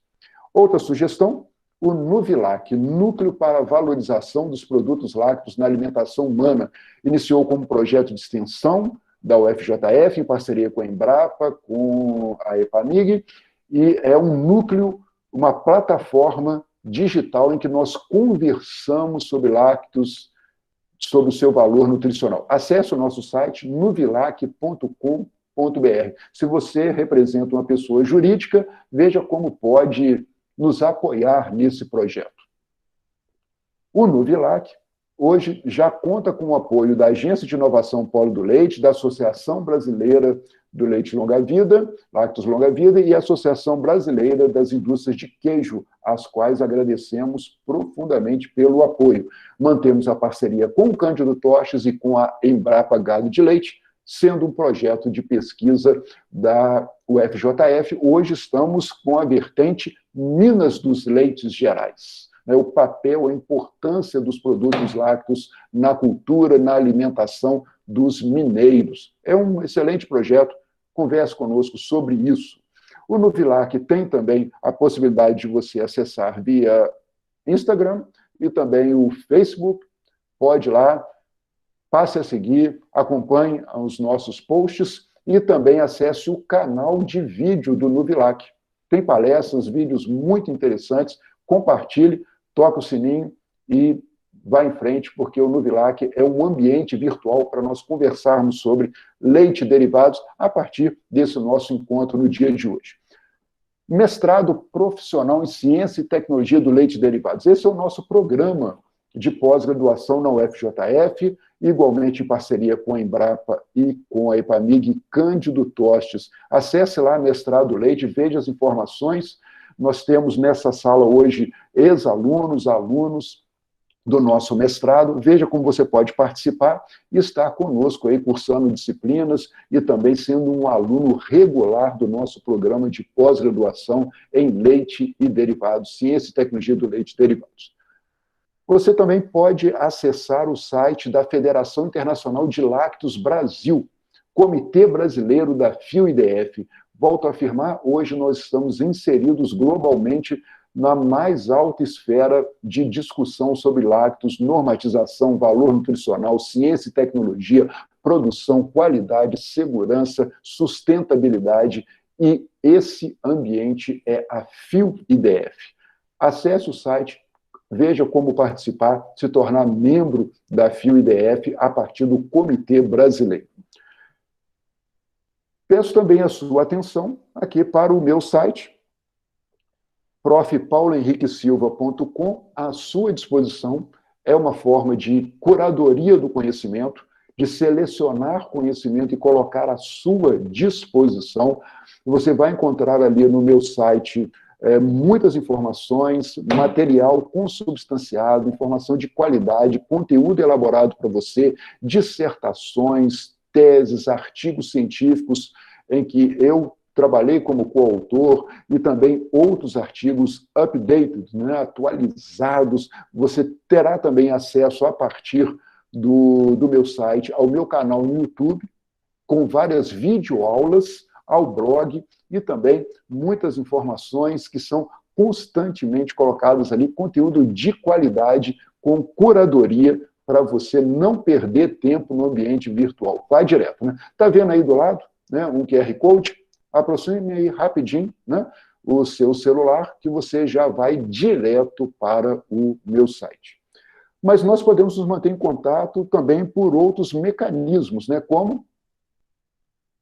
Outra sugestão: o Nuvilac, Núcleo para a Valorização dos Produtos Lácteos na Alimentação Humana, iniciou como projeto de extensão da UFJF, em parceria com a Embrapa, com a EPAMIG, e é um núcleo, uma plataforma digital em que nós conversamos sobre lácteos, sobre o seu valor nutricional. Acesse o nosso site nuvilac.com.br. Se você representa uma pessoa jurídica, veja como pode nos apoiar nesse projeto. O Nuvilac hoje já conta com o apoio da Agência de Inovação Polo do Leite, da Associação Brasileira do Leite Longa Vida, Lácteos Longa Vida, e a Associação Brasileira das Indústrias de Queijo, às quais agradecemos profundamente pelo apoio. Mantemos a parceria com o Cândido Toches e com a Embrapa Gado de Leite sendo um projeto de pesquisa da UFJF. Hoje estamos com a vertente Minas dos Leites Gerais. O papel, a importância dos produtos lácteos na cultura, na alimentação dos mineiros. É um excelente projeto, converse conosco sobre isso. O Nuvilac tem também a possibilidade de você acessar via Instagram e também o Facebook. Pode ir lá, passe a seguir, acompanhe os nossos posts e também acesse o canal de vídeo do Nuvilac. Tem palestras, vídeos muito interessantes, compartilhe, toca o sininho e vá em frente, porque o Nuvilac é um ambiente virtual para nós conversarmos sobre leite e derivados a partir desse nosso encontro no dia de hoje. Mestrado profissional em Ciência e Tecnologia do Leite e Derivados. Esse é o nosso programa de pós-graduação na UFJF, igualmente em parceria com a Embrapa e com a EPAMIG, Cândido Tostes. Acesse lá Mestrado Leite, veja as informações. Nós temos nessa sala hoje ex-alunos, alunos do nosso mestrado. Veja como você pode participar e estar conosco aí cursando disciplinas e também sendo um aluno regular do nosso programa de pós-graduação em Leite e Derivados, Ciência e Tecnologia do Leite e Derivados. Você também pode acessar o site da Federação Internacional de Lácteos Brasil, Comitê Brasileiro da FIO-IDF. Volto a afirmar, hoje nós estamos inseridos globalmente na mais alta esfera de discussão sobre lácteos, normatização, valor nutricional, ciência e tecnologia, produção, qualidade, segurança, sustentabilidade, e esse ambiente é a FIO-IDF. Acesse o site, veja como participar, se tornar membro da FIO-IDF a partir do Comitê Brasileiro. Peço também a sua atenção aqui para o meu site, profpaulohenriquesilva.com, à sua disposição. É uma forma de curadoria do conhecimento, de selecionar conhecimento e colocar à sua disposição. Você vai encontrar ali no meu site muitas informações, material consubstanciado, informação de qualidade, conteúdo elaborado para você, dissertações, teses, artigos científicos em que eu trabalhei como coautor e também outros artigos updated, né, atualizados. Você terá também acesso a partir do meu site, ao meu canal no YouTube, com várias videoaulas, ao blog e também muitas informações que são constantemente colocadas ali, conteúdo de qualidade, com curadoria, para você não perder tempo no ambiente virtual. Vai direto, né? Tá vendo aí do lado, né, um QR Code? Aproxime aí rapidinho, né, o seu celular, que você já vai direto para o meu site. Mas nós podemos nos manter em contato também por outros mecanismos, né, como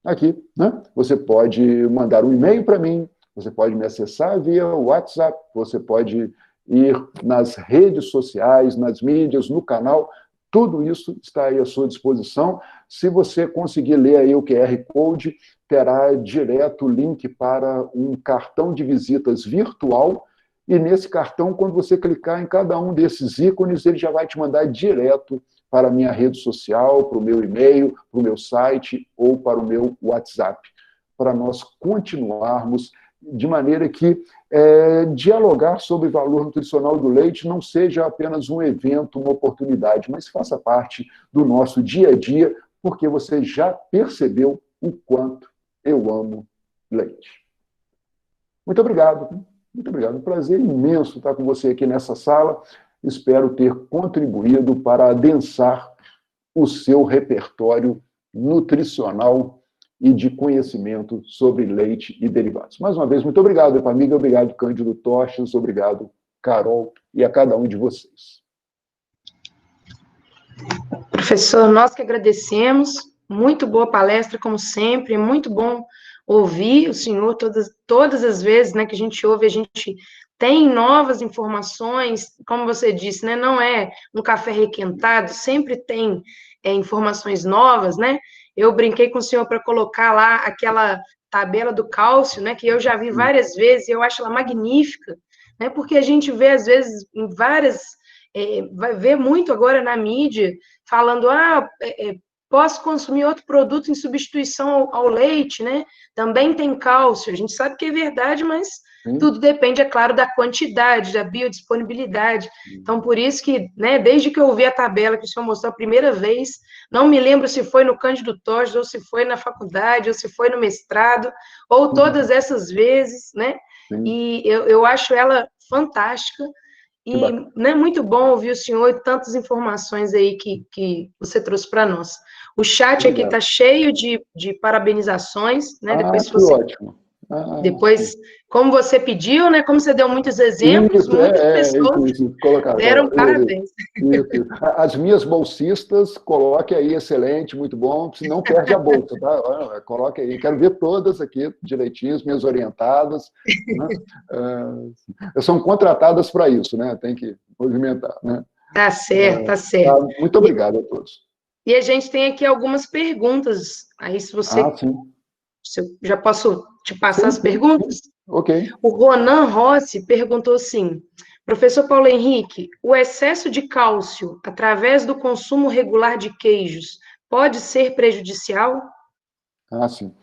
aqui, né? Você pode mandar um e-mail para mim, você pode me acessar via WhatsApp, você pode ir nas redes sociais, nas mídias, no canal, tudo isso está aí à sua disposição. Se você conseguir ler aí o QR Code, terá direto o link para um cartão de visitas virtual, e nesse cartão, quando você clicar em cada um desses ícones, ele já vai te mandar direto para a minha rede social, para o meu e-mail, para o meu site ou para o meu WhatsApp, para nós continuarmos de maneira que dialogar sobre valor nutricional do leite não seja apenas um evento, uma oportunidade, mas faça parte do nosso dia a dia, porque você já percebeu o quanto eu amo leite. Muito obrigado. Muito obrigado. Um prazer imenso estar com você aqui nessa sala. Espero ter contribuído para adensar o seu repertório nutricional e de conhecimento sobre leite e derivados. Mais uma vez, muito obrigado, EPAMIG, obrigado, Cândido Tostes, obrigado, Carol, e a cada um de vocês. Professor, nós que agradecemos, muito boa palestra, como sempre, muito bom ouvir o senhor todas as vezes, né, que a gente ouve, a gente tem novas informações, como você disse, né, não é um café requentado, sempre tem informações novas, né? Eu brinquei com o senhor para colocar lá aquela tabela do cálcio, né, que eu já vi várias vezes, e eu acho ela magnífica, né, porque a gente vê, às vezes, em várias... vai ver muito agora na mídia, falando, posso consumir outro produto em substituição ao leite, né? Também tem cálcio. A gente sabe que é verdade, mas tudo depende, é claro, da quantidade, da biodisponibilidade. Então, por isso que, né, desde que eu vi a tabela que o senhor mostrou a primeira vez, não me lembro se foi no Cândido Torres, ou se foi na faculdade, ou se foi no mestrado, ou todas essas vezes, né? E eu acho ela fantástica. E não é muito bom ouvir o senhor e tantas informações aí que você trouxe para nós. O chat aqui está cheio de parabenizações, né? Depois, se você... ótimo. Depois, como você pediu, né? Como você deu muitos exemplos, muitas pessoas deram parabéns. Isso. As minhas bolsistas, coloque aí, excelente, muito bom, se não perde a bolsa, tá? Coloque aí, quero ver todas aqui direitinho, as minhas orientadas, né? São contratadas para isso, né? Tem que movimentar, né? Tá certo, tá certo. Muito obrigado a todos. E a gente tem aqui algumas perguntas, aí se você... Se eu já posso te passar as perguntas? Ok. O Ronan Rossi perguntou assim, professor Paulo Henrique, o excesso de cálcio através do consumo regular de queijos pode ser prejudicial? Sim.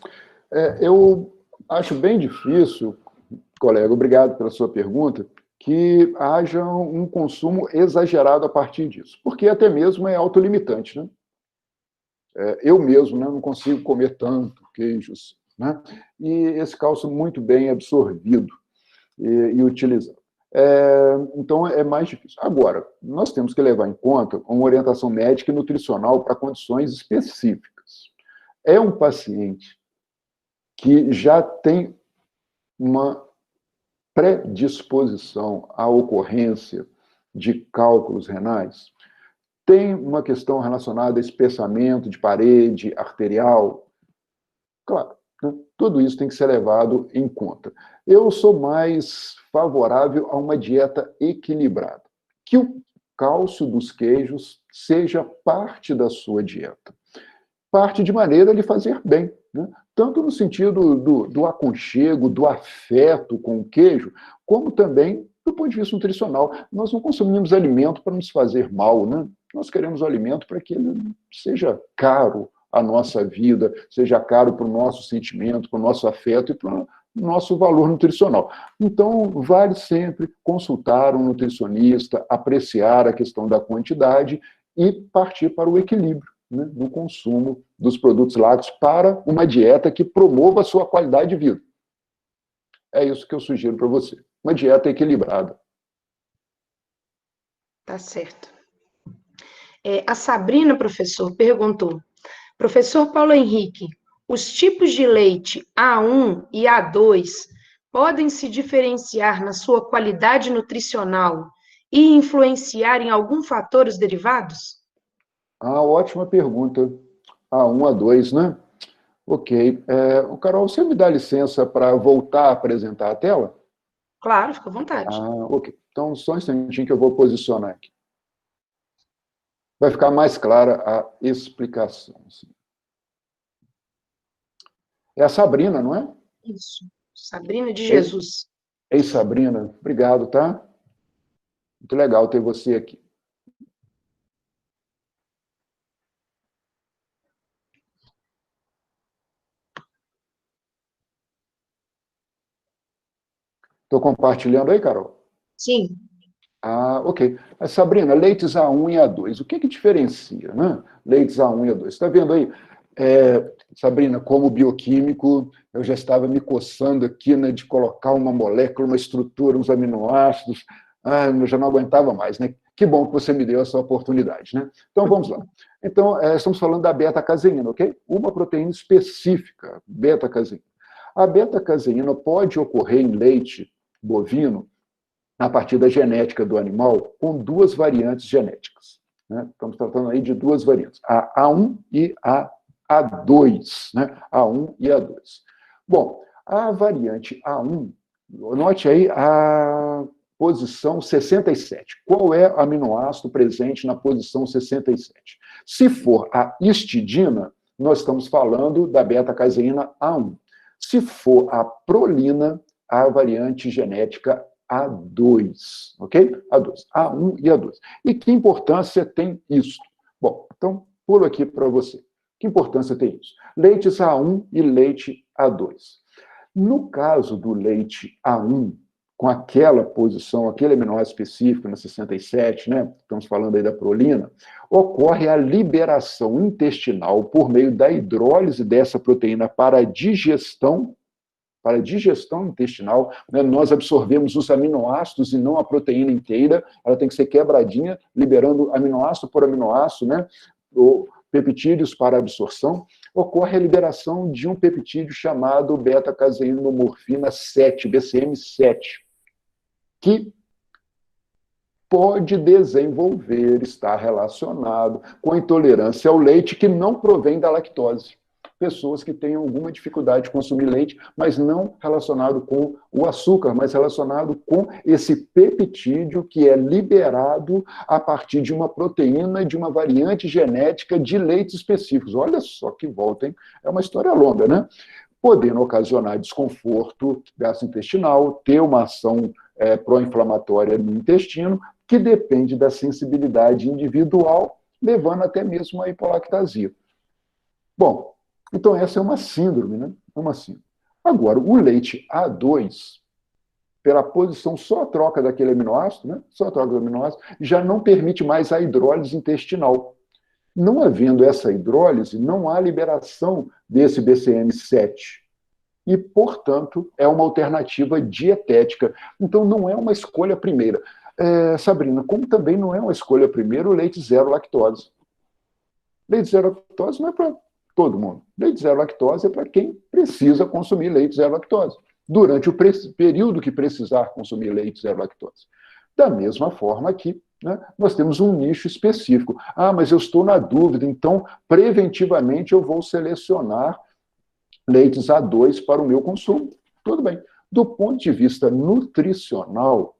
Eu acho bem difícil, colega, obrigado pela sua pergunta, que haja um consumo exagerado a partir disso, porque até mesmo é autolimitante, né? Eu mesmo, né, não consigo comer tanto queijos, né? E esse cálcio muito bem absorvido e utilizado. Então, é mais difícil. Agora, nós temos que levar em conta uma orientação médica e nutricional para condições específicas. É um paciente que já tem uma predisposição à ocorrência de cálculos renais, tem uma questão relacionada a espessamento de parede arterial. Claro, né? Tudo isso tem que ser levado em conta. Eu sou mais favorável a uma dieta equilibrada. Que o cálcio dos queijos seja parte da sua dieta. Parte de maneira a lhe fazer bem, né? Tanto no sentido do aconchego, do afeto com o queijo, como também do ponto de vista nutricional. Nós não consumimos alimento para nos fazer mal, né? Nós queremos o alimento para que ele seja caro à nossa vida, seja caro para o nosso sentimento, para o nosso afeto e para o nosso valor nutricional. Então, vale sempre consultar um nutricionista, apreciar a questão da quantidade e partir para o equilíbrio, né, do consumo dos produtos lácteos para uma dieta que promova a sua qualidade de vida. É isso que eu sugiro para você. Uma dieta equilibrada. Tá certo. A Sabrina, professor, perguntou, professor Paulo Henrique, os tipos de leite A1 e A2 podem se diferenciar na sua qualidade nutricional e influenciar em algum fator os derivados? Ótima pergunta. A1, A2, né? Ok. Carol, você me dá licença para voltar a apresentar a tela? Claro, fica à vontade. Ok. Então, só um instantinho que eu vou posicionar aqui. Vai ficar mais clara a explicação. É a Sabrina, não é? Isso. Sabrina de Jesus. Ei, Sabrina, obrigado, tá? Muito legal ter você aqui. Estou compartilhando aí, Carol? Sim. Ok. Mas, Sabrina, leites A1 e A2, o que diferencia, né? Leites A1 e A2. Você está vendo aí? Sabrina, como bioquímico, eu já estava me coçando aqui, né, de colocar uma molécula, uma estrutura, uns aminoácidos. Eu já não aguentava mais, né? Que bom que você me deu essa oportunidade, né? Então, vamos lá. Então, estamos falando da beta-caseína, ok? Uma proteína específica, beta-caseína. A beta-caseína pode ocorrer em leite bovino a partir da genética do animal com duas variantes genéticas, né? Estamos tratando aí de duas variantes, a A1 e a A2, né? A1 e A2. Bom, a variante A1, note aí a posição 67. Qual é o aminoácido presente na posição 67? Se for a histidina, nós estamos falando da beta-caseína A1. Se for a prolina, a variante genética A2, ok? A2, A1 e A2. E que importância tem isso? Bom, então, pulo aqui para você. Que importância tem isso? Leites A1 e leite A2. No caso do leite A1, com aquela posição, aquele aminoácido específico na 67, né? Estamos falando aí da prolina, ocorre a liberação intestinal por meio da hidrólise dessa proteína para a digestão intestinal, né? Nós absorvemos os aminoácidos e não a proteína inteira, ela tem que ser quebradinha, liberando aminoácido por aminoácido, né? Ou peptídeos para absorção. Ocorre a liberação de um peptídeo chamado beta-caseinomorfina 7, BCM7, que pode desenvolver, estar relacionado com a intolerância ao leite que não provém da lactose. Pessoas que têm alguma dificuldade de consumir leite, mas não relacionado com o açúcar, mas relacionado com esse peptídeo que é liberado a partir de uma proteína de uma variante genética de leites específicos. Olha só que volta, hein? É uma história longa, né? Podendo ocasionar desconforto gastrointestinal, ter uma ação pró-inflamatória no intestino, que depende da sensibilidade individual, levando até mesmo à hipolactasia. Bom, então essa é uma síndrome, né? É uma síndrome. Agora, o leite A2, pela posição, só a troca daquele aminoácido, né? Só a troca do aminoácido, já não permite mais a hidrólise intestinal. Não havendo essa hidrólise, não há liberação desse BCM7. E, portanto, é uma alternativa dietética. Então, não é uma escolha primeira. Sabrina, como também não é uma escolha primeira o leite zero lactose. Leite zero lactose não é para todo mundo. Leite zero lactose é para quem precisa consumir leite zero lactose, durante o período que precisar consumir leite zero lactose. Da mesma forma aqui, né, nós temos um nicho específico. Ah, mas eu estou na dúvida, então, preventivamente eu vou selecionar leites A2 para o meu consumo. Tudo bem. Do ponto de vista nutricional,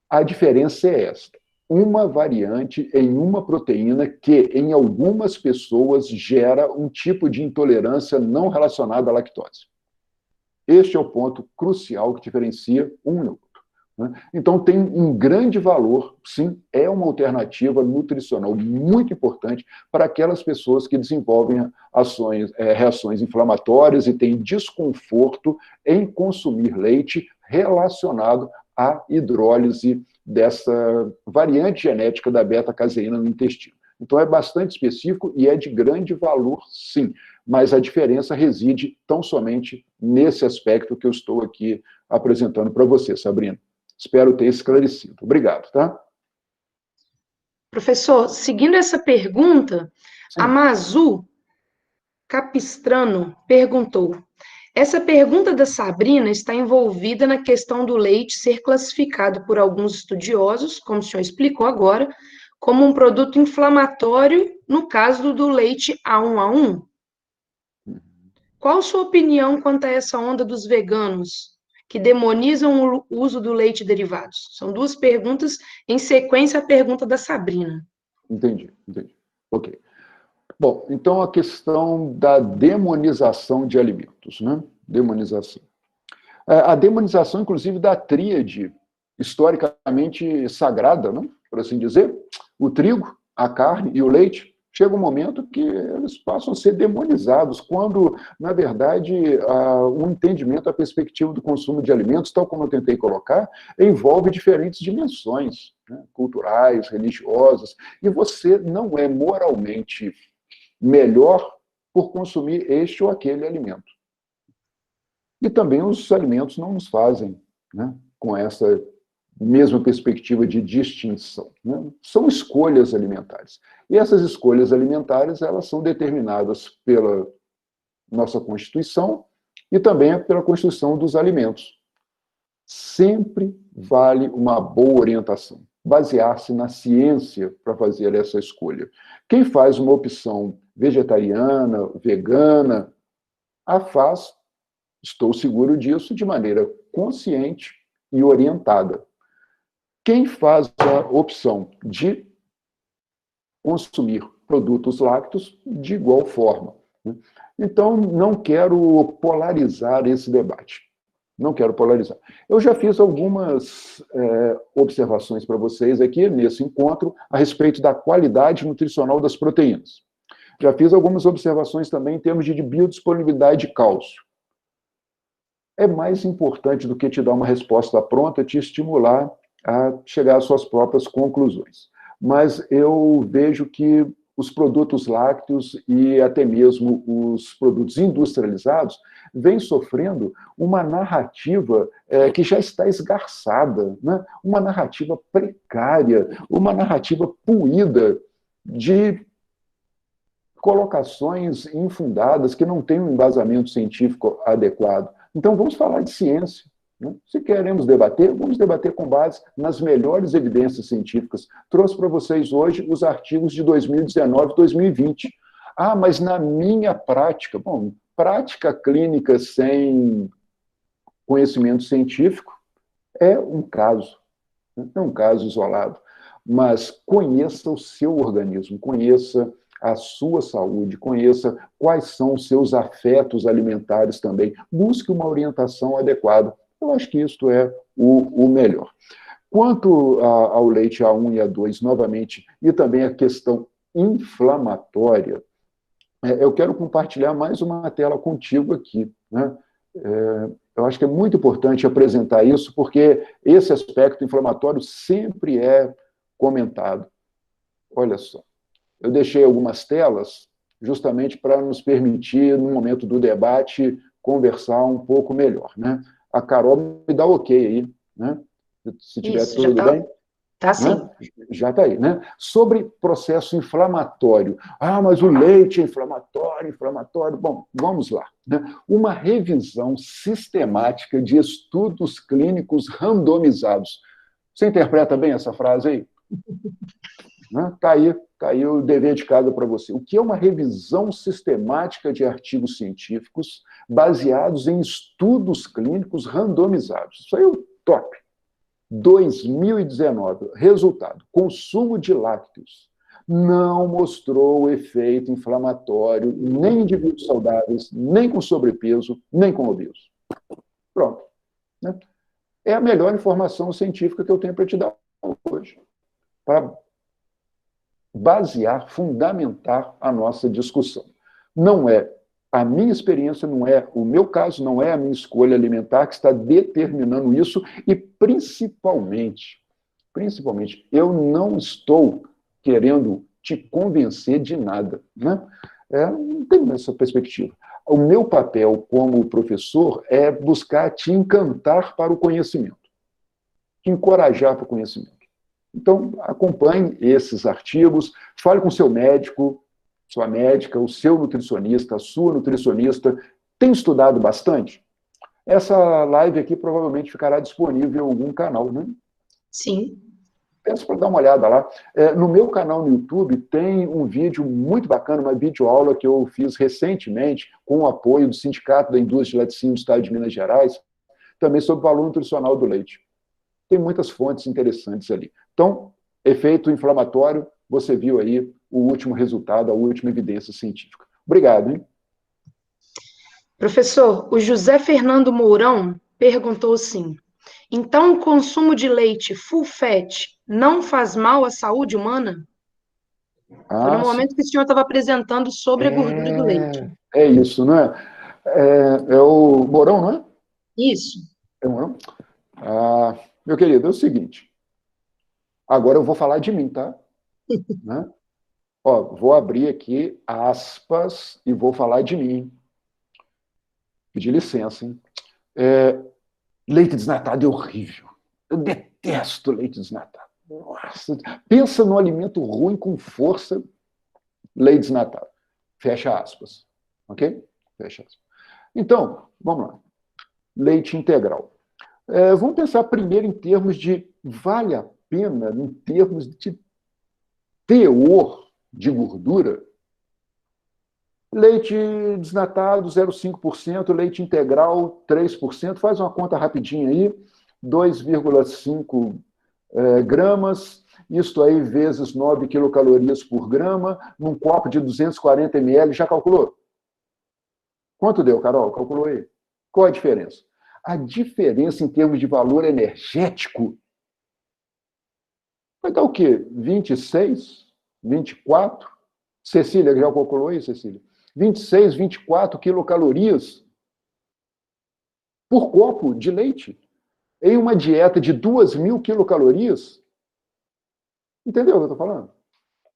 a diferença é esta. Uma variante em uma proteína que, em algumas pessoas, gera um tipo de intolerância não relacionada à lactose. Este é o ponto crucial que diferencia um e outro. Então, tem um grande valor, sim, é uma alternativa nutricional muito importante para aquelas pessoas que desenvolvem reações inflamatórias e têm desconforto em consumir leite relacionado à hidrólise dessa variante genética da beta-caseína no intestino. Então, é bastante específico e é de grande valor, sim, mas a diferença reside tão somente nesse aspecto que eu estou aqui apresentando para você, Sabrina. Espero ter esclarecido. Obrigado, tá? Professor, seguindo essa pergunta, Sim. a Mazu Capistrano perguntou: essa pergunta da Sabrina está envolvida na questão do leite ser classificado por alguns estudiosos, como o senhor explicou agora, como um produto inflamatório, no caso do leite A1A1. Qual a sua opinião quanto a essa onda dos veganos que demonizam o uso do leite e derivados? São duas perguntas em sequência à pergunta da Sabrina. Entendi. Ok. Bom, então a questão da demonização de alimentos, né? Demonização. A demonização, inclusive, da tríade historicamente sagrada, né? Por assim dizer, o trigo, a carne e o leite. Chega um momento que eles passam a ser demonizados, quando, na verdade, o entendimento, a perspectiva do consumo de alimentos, tal como eu tentei colocar, envolve diferentes dimensões, né, culturais, religiosas, e você não é moralmente melhor por consumir este ou aquele alimento. E também os alimentos não nos fazem, né, com essa mesma perspectiva de distinção, né? São escolhas alimentares. E essas escolhas alimentares, elas são determinadas pela nossa Constituição e também pela Constituição dos alimentos. Sempre vale uma boa orientação, basear-se na ciência para fazer essa escolha. Quem faz uma opção vegetariana, vegana, a faz, estou seguro disso, de maneira consciente e orientada. Quem faz a opção de consumir produtos lácteos, de igual forma. Então, não quero polarizar esse debate. Não quero polarizar. Eu já fiz algumas observações para vocês aqui, nesse encontro, a respeito da qualidade nutricional das proteínas. Já fiz algumas observações também em termos de biodisponibilidade de cálcio. É mais importante do que te dar uma resposta pronta, te estimular a chegar às suas próprias conclusões. Mas eu vejo que os produtos lácteos e até mesmo os produtos industrializados vêm sofrendo uma narrativa que já está esgarçada, né? Uma narrativa precária, uma narrativa puída de colocações infundadas que não têm um embasamento científico adequado. Então, vamos falar de ciência. Né? Se queremos debater, vamos debater com base nas melhores evidências científicas. Trouxe para vocês hoje os artigos de 2019 e 2020. Ah, mas na minha prática, bom, prática clínica sem conhecimento científico é um caso isolado. Mas conheça o seu organismo, conheça a sua saúde, conheça quais são os seus afetos alimentares também. Busque uma orientação adequada. Eu acho que isto é o melhor. Quanto ao leite A1 e A2, novamente, e também a questão inflamatória, eu quero compartilhar mais uma tela contigo aqui, né? Eu acho que é muito importante apresentar isso, porque esse aspecto inflamatório sempre é comentado. Olha só, eu deixei algumas telas justamente para nos permitir, no momento do debate, conversar um pouco melhor, né? A Carol me dá ok aí, né? Se tiver isso, tudo bem. Tá sim. Né? Já está aí, né? Sobre processo inflamatório. Ah, mas o leite é inflamatório. Bom, vamos lá. Né? Uma revisão sistemática de estudos clínicos randomizados. Você interpreta bem essa frase aí? Tá aí o dever de casa para você. O que é uma revisão sistemática de artigos científicos baseados em estudos clínicos randomizados? Isso aí é o top. 2019, resultado, consumo de lácteos não mostrou efeito inflamatório nem em indivíduos saudáveis, nem com sobrepeso, nem com obesos. Pronto. Né? É a melhor informação científica que eu tenho para te dar hoje, para basear, fundamentar a nossa discussão. Não é a minha experiência, não é o meu caso, não é a minha escolha alimentar que está determinando isso e, principalmente, eu não estou querendo te convencer de nada. Né? Não tenho essa perspectiva. O meu papel como professor é buscar te encantar para o conhecimento, te encorajar para o conhecimento. Então, acompanhe esses artigos, fale com seu médico, sua médica, o seu nutricionista, a sua nutricionista. Tem estudado bastante? Essa live aqui provavelmente ficará disponível em algum canal, né? Sim. Peço para dar uma olhada lá. No meu canal no YouTube tem um vídeo muito bacana, uma videoaula que eu fiz recentemente com o apoio do Sindicato da Indústria de Laticínio do Estado de Minas Gerais, também sobre o valor nutricional do leite. Tem muitas fontes interessantes ali. Então, efeito inflamatório, você viu aí o último resultado, a última evidência científica. Obrigado, hein? Professor, o José Fernando Mourão perguntou assim: então o consumo de leite full fat não faz mal à saúde humana? Foi no momento que o senhor estava apresentando sobre a gordura do leite. É isso, não é? É o Mourão, não é? Isso. É o Mourão? Meu querido, é o seguinte. Agora eu vou falar de mim, tá? Né? Vou abrir aqui aspas e vou falar de mim. Pedir licença, hein? Leite desnatado é horrível. Eu detesto leite desnatado. Nossa, pensa num alimento ruim com força, leite desnatado. Fecha aspas. Ok? Fecha aspas. Então, vamos lá. Leite integral. Vamos pensar primeiro em termos de vale a pena, em termos de teor de gordura. Leite desnatado, 0,5%, leite integral, 3%. Faz uma conta rapidinha aí, 2,5 gramas, isto aí vezes 9 quilocalorias por grama, num copo de 240 ml. Já calculou? Quanto deu, Carol? Calculou aí? Qual a diferença? A diferença em termos de valor energético vai dar o quê? 26? 24? Cecília, já calculou aí, Cecília? 26, 24 quilocalorias por copo de leite. Em uma dieta de 2.000 quilocalorias. Entendeu o que eu estou falando?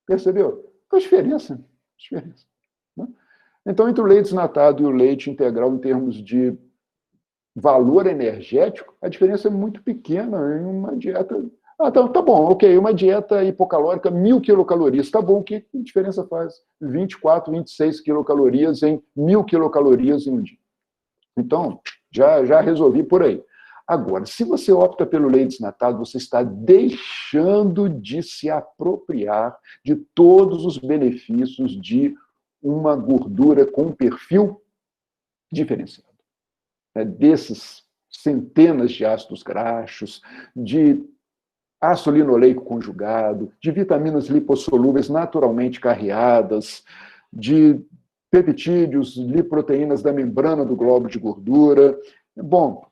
Percebeu? A diferença. Né? Então, entre o leite desnatado e o leite integral, em termos de valor energético, a diferença é muito pequena em uma dieta. Ah, tá bom, ok, uma dieta hipocalórica, 1.000 quilocalorias, tá bom, que diferença faz? 24, 26 quilocalorias em 1.000 quilocalorias em um dia. Então, já resolvi por aí. Agora, se você opta pelo leite desnatado, você está deixando de se apropriar de todos os benefícios de uma gordura com perfil diferenciado. Desses centenas de ácidos graxos, de ácido linoleico conjugado, de vitaminas lipossolúveis naturalmente carreadas, de peptídeos, liproteínas da membrana do globo de gordura. Bom,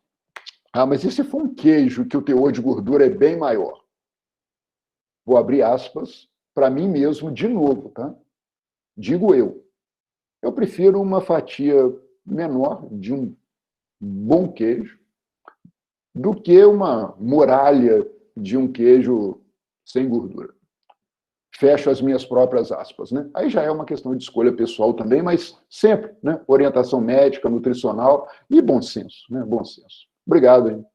mas e se for um queijo que o teor de gordura é bem maior? Vou abrir aspas para mim mesmo de novo, tá? Digo eu. Eu prefiro uma fatia menor de um bom queijo do que uma muralha de um queijo sem gordura. Fecho as minhas próprias aspas, né? Aí já é uma questão de escolha pessoal também, mas sempre, né? Orientação médica, nutricional e bom senso, né? Bom senso. Obrigado, hein?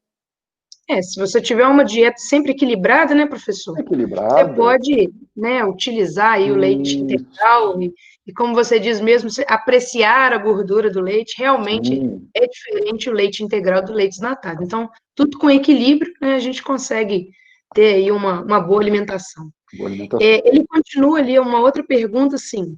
Se você tiver uma dieta sempre equilibrada, né, professor? Equilibrada. Você pode, né, utilizar aí o leite integral e, como você diz mesmo, apreciar a gordura do leite. Realmente é diferente o leite integral do leite desnatado. Então, tudo com equilíbrio, né, a gente consegue ter aí uma boa alimentação. Boa alimentação. Ele continua ali, uma outra pergunta, assim.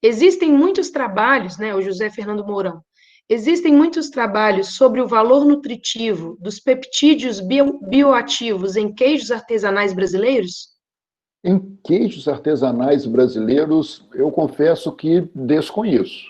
Existem muitos trabalhos, né, o José Fernando Mourão, existem muitos trabalhos sobre o valor nutritivo dos peptídeos bioativos em queijos artesanais brasileiros? Em queijos artesanais brasileiros, eu confesso que desconheço,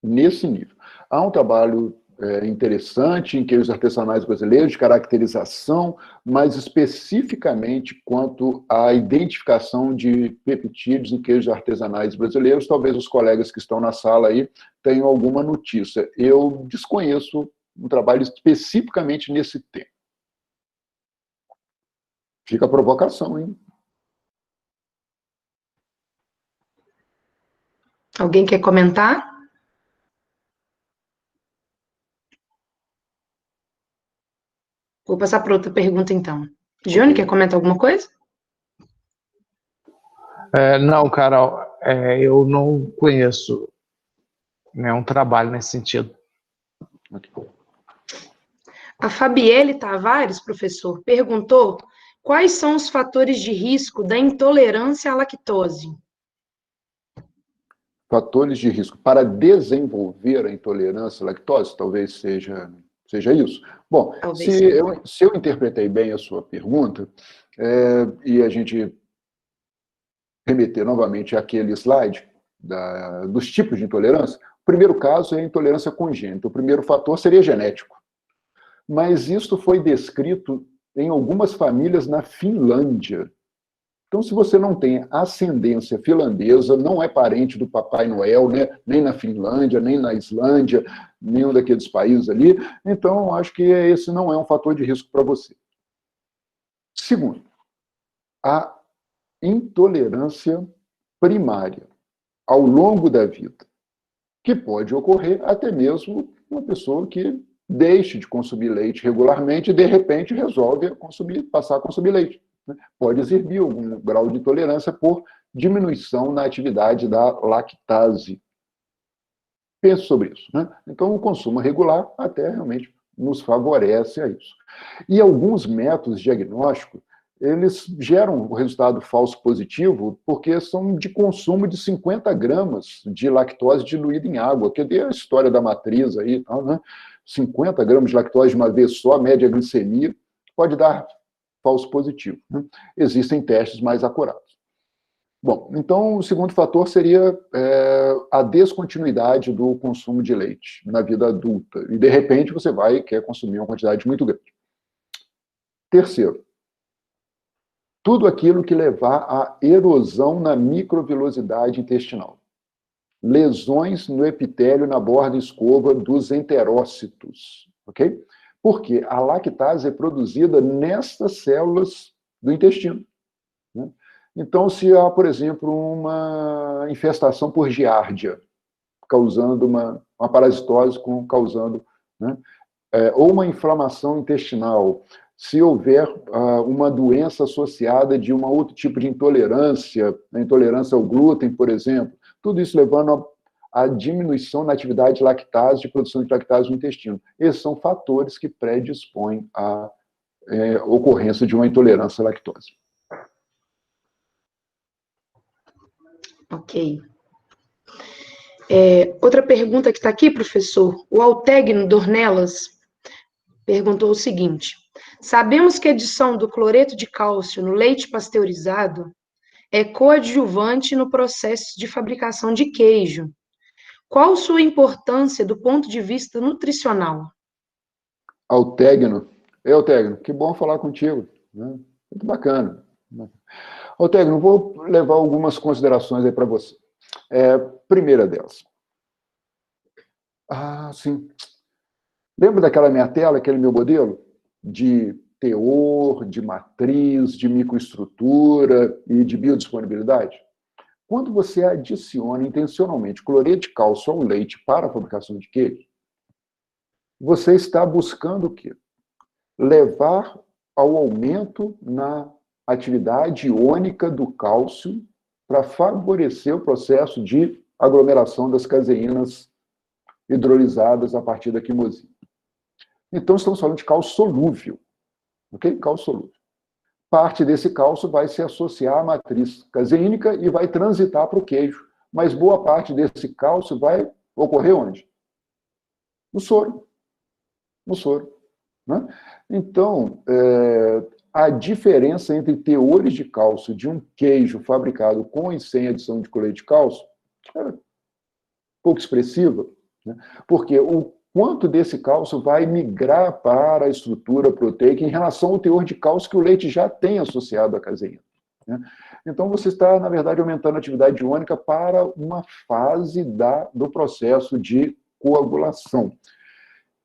nesse nível. Há um trabalho interessante em queijos artesanais brasileiros, de caracterização, mas especificamente quanto à identificação de peptídeos em queijos artesanais brasileiros. Talvez os colegas que estão na sala aí tenham alguma notícia. Eu desconheço um trabalho especificamente nesse tema. Fica a provocação, hein? Alguém quer comentar? Vou passar para outra pergunta, então. Júnior, quer comentar alguma coisa? Não, Carol, eu não conheço nenhum trabalho nesse sentido. A Fabielle Tavares, professor, perguntou quais são os fatores de risco da intolerância à lactose? Fatores de risco para desenvolver a intolerância à lactose, talvez seja isso. Bom, se eu interpretei bem a sua pergunta, e a gente remeter novamente àquele slide dos tipos de intolerância, o primeiro caso é a intolerância congênita. O primeiro fator seria genético. Mas isso foi descrito em algumas famílias na Finlândia. Então, se você não tem ascendência finlandesa, não é parente do Papai Noel, né? Nem na Finlândia, nem na Islândia, nenhum daqueles países ali, então acho que esse não é um fator de risco para você. Segundo, a intolerância primária ao longo da vida, que pode ocorrer até mesmo uma pessoa que deixe de consumir leite regularmente e, de repente, resolve passar a consumir leite. Pode exibir algum grau de intolerância por diminuição na atividade da lactase. Pense sobre isso, né? Então, o consumo regular até realmente nos favorece a isso. E alguns métodos diagnósticos, eles geram o resultado falso positivo porque são de consumo de 50 gramas de lactose diluída em água, que é a história da matriz aí, né? 50 gramas de lactose de uma vez só, a média glicemia, pode dar falso positivo, né? Existem testes mais acurados. Bom, então o segundo fator seria a descontinuidade do consumo de leite na vida adulta. E, de repente, você quer consumir uma quantidade muito grande. Terceiro, tudo aquilo que levar à erosão na microvilosidade intestinal. Lesões no epitélio na borda escova dos enterócitos, ok? Porque a lactase é produzida nestas células do intestino, né? Então, se há, por exemplo, uma infestação por giardia, causando uma parasitose, causando, né, ou uma inflamação intestinal, se houver uma doença associada de um outro tipo de intolerância, a intolerância ao glúten, por exemplo, tudo isso levando à diminuição na atividade de lactase, de produção de lactase no intestino. Esses são fatores que predispõem à ocorrência de uma intolerância à lactose. Ok. Outra pergunta que está aqui, professor. O Altegno Dornelas perguntou o seguinte: sabemos que a adição do cloreto de cálcio no leite pasteurizado é coadjuvante no processo de fabricação de queijo. Qual sua importância do ponto de vista nutricional? Altegno. Altegno, que bom falar contigo, né? Muito bacana. Altegno, vou levar algumas considerações aí para você. Primeira delas. Sim. Lembra daquela minha tela, aquele meu modelo? De teor, de matriz, de microestrutura e de biodisponibilidade? Quando você adiciona intencionalmente cloreto de cálcio ao leite para a fabricação de queijo, você está buscando o quê? Levar ao aumento na atividade iônica do cálcio para favorecer o processo de aglomeração das caseínas hidrolisadas a partir da quimosina. Então, estamos falando de cálcio solúvel, ok? Cálcio solúvel. Parte desse cálcio vai se associar à matriz caseínica e vai transitar para o queijo, mas boa parte desse cálcio vai ocorrer onde? No soro. No soro, né? Então, a diferença entre teores de cálcio de um queijo fabricado com e sem adição de cloreto de cálcio é pouco expressiva, né? Porque o quanto desse cálcio vai migrar para a estrutura proteica em relação ao teor de cálcio que o leite já tem associado à caseína, né? Então, você está, na verdade, aumentando a atividade iônica para uma fase do processo de coagulação.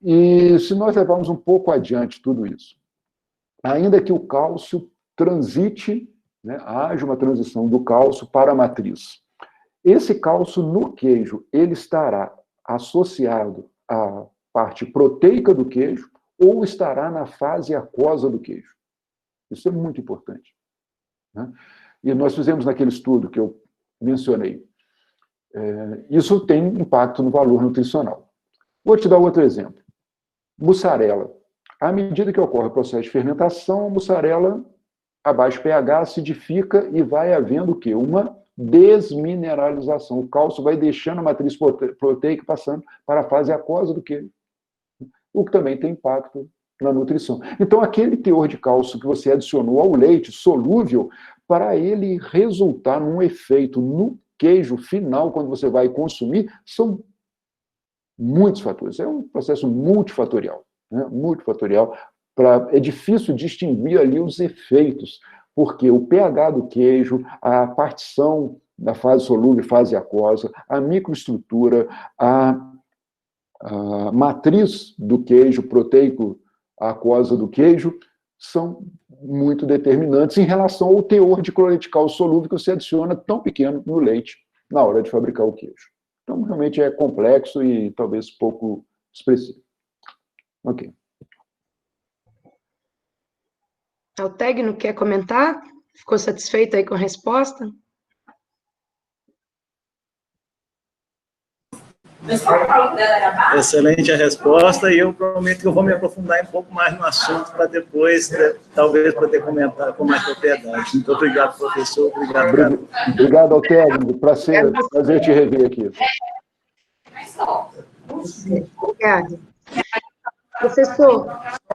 E se nós levarmos um pouco adiante tudo isso, ainda que o cálcio transite, né, haja uma transição do cálcio para a matriz, esse cálcio no queijo, ele estará associado à parte proteica do queijo ou estará na fase aquosa do queijo. Isso é muito importante, né? E nós fizemos naquele estudo que eu mencionei. Isso tem impacto no valor nutricional. Vou te dar outro exemplo. Mussarela. À medida que ocorre o processo de fermentação, a mussarela, a baixo pH, acidifica e vai havendo o quê? Uma desmineralização. O cálcio vai deixando a matriz proteica passando para a fase aquosa do queijo, o que também tem impacto na nutrição. Então, aquele teor de cálcio que você adicionou ao leite solúvel, para ele resultar num efeito no queijo final, quando você vai consumir, são muitos fatores. É um processo multifatorial, né? Multifatorial. É difícil distinguir ali os efeitos, porque o pH do queijo, a partição da fase solúvel e fase aquosa, a microestrutura, a matriz do queijo, proteico, a aquosa do queijo, são muito determinantes em relação ao teor de cloreto de cálcio solúvel que você adiciona tão pequeno no leite na hora de fabricar o queijo. Então, realmente é complexo e talvez pouco expressivo. Ok. Altegno, quer comentar? Ficou satisfeito aí com a resposta? Excelente a resposta, e eu prometo que eu vou me aprofundar um pouco mais no assunto para depois, talvez, poder comentar com mais propriedade. Muito obrigado, professor. Obrigado, Altegno. Prazer te rever aqui. Obrigada. Professor,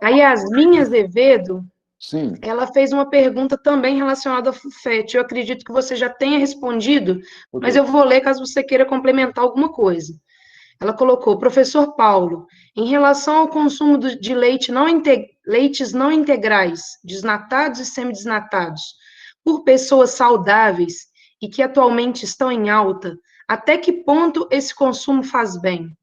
a Yasmin Azevedo, sim, ela fez uma pergunta também relacionada ao FUFET. Eu acredito que você já tenha respondido, mas eu vou ler caso você queira complementar alguma coisa. Ela colocou: professor Paulo, em relação ao consumo de leites não integrais, desnatados e semidesnatados, por pessoas saudáveis e que atualmente estão em alta, até que ponto esse consumo faz bem?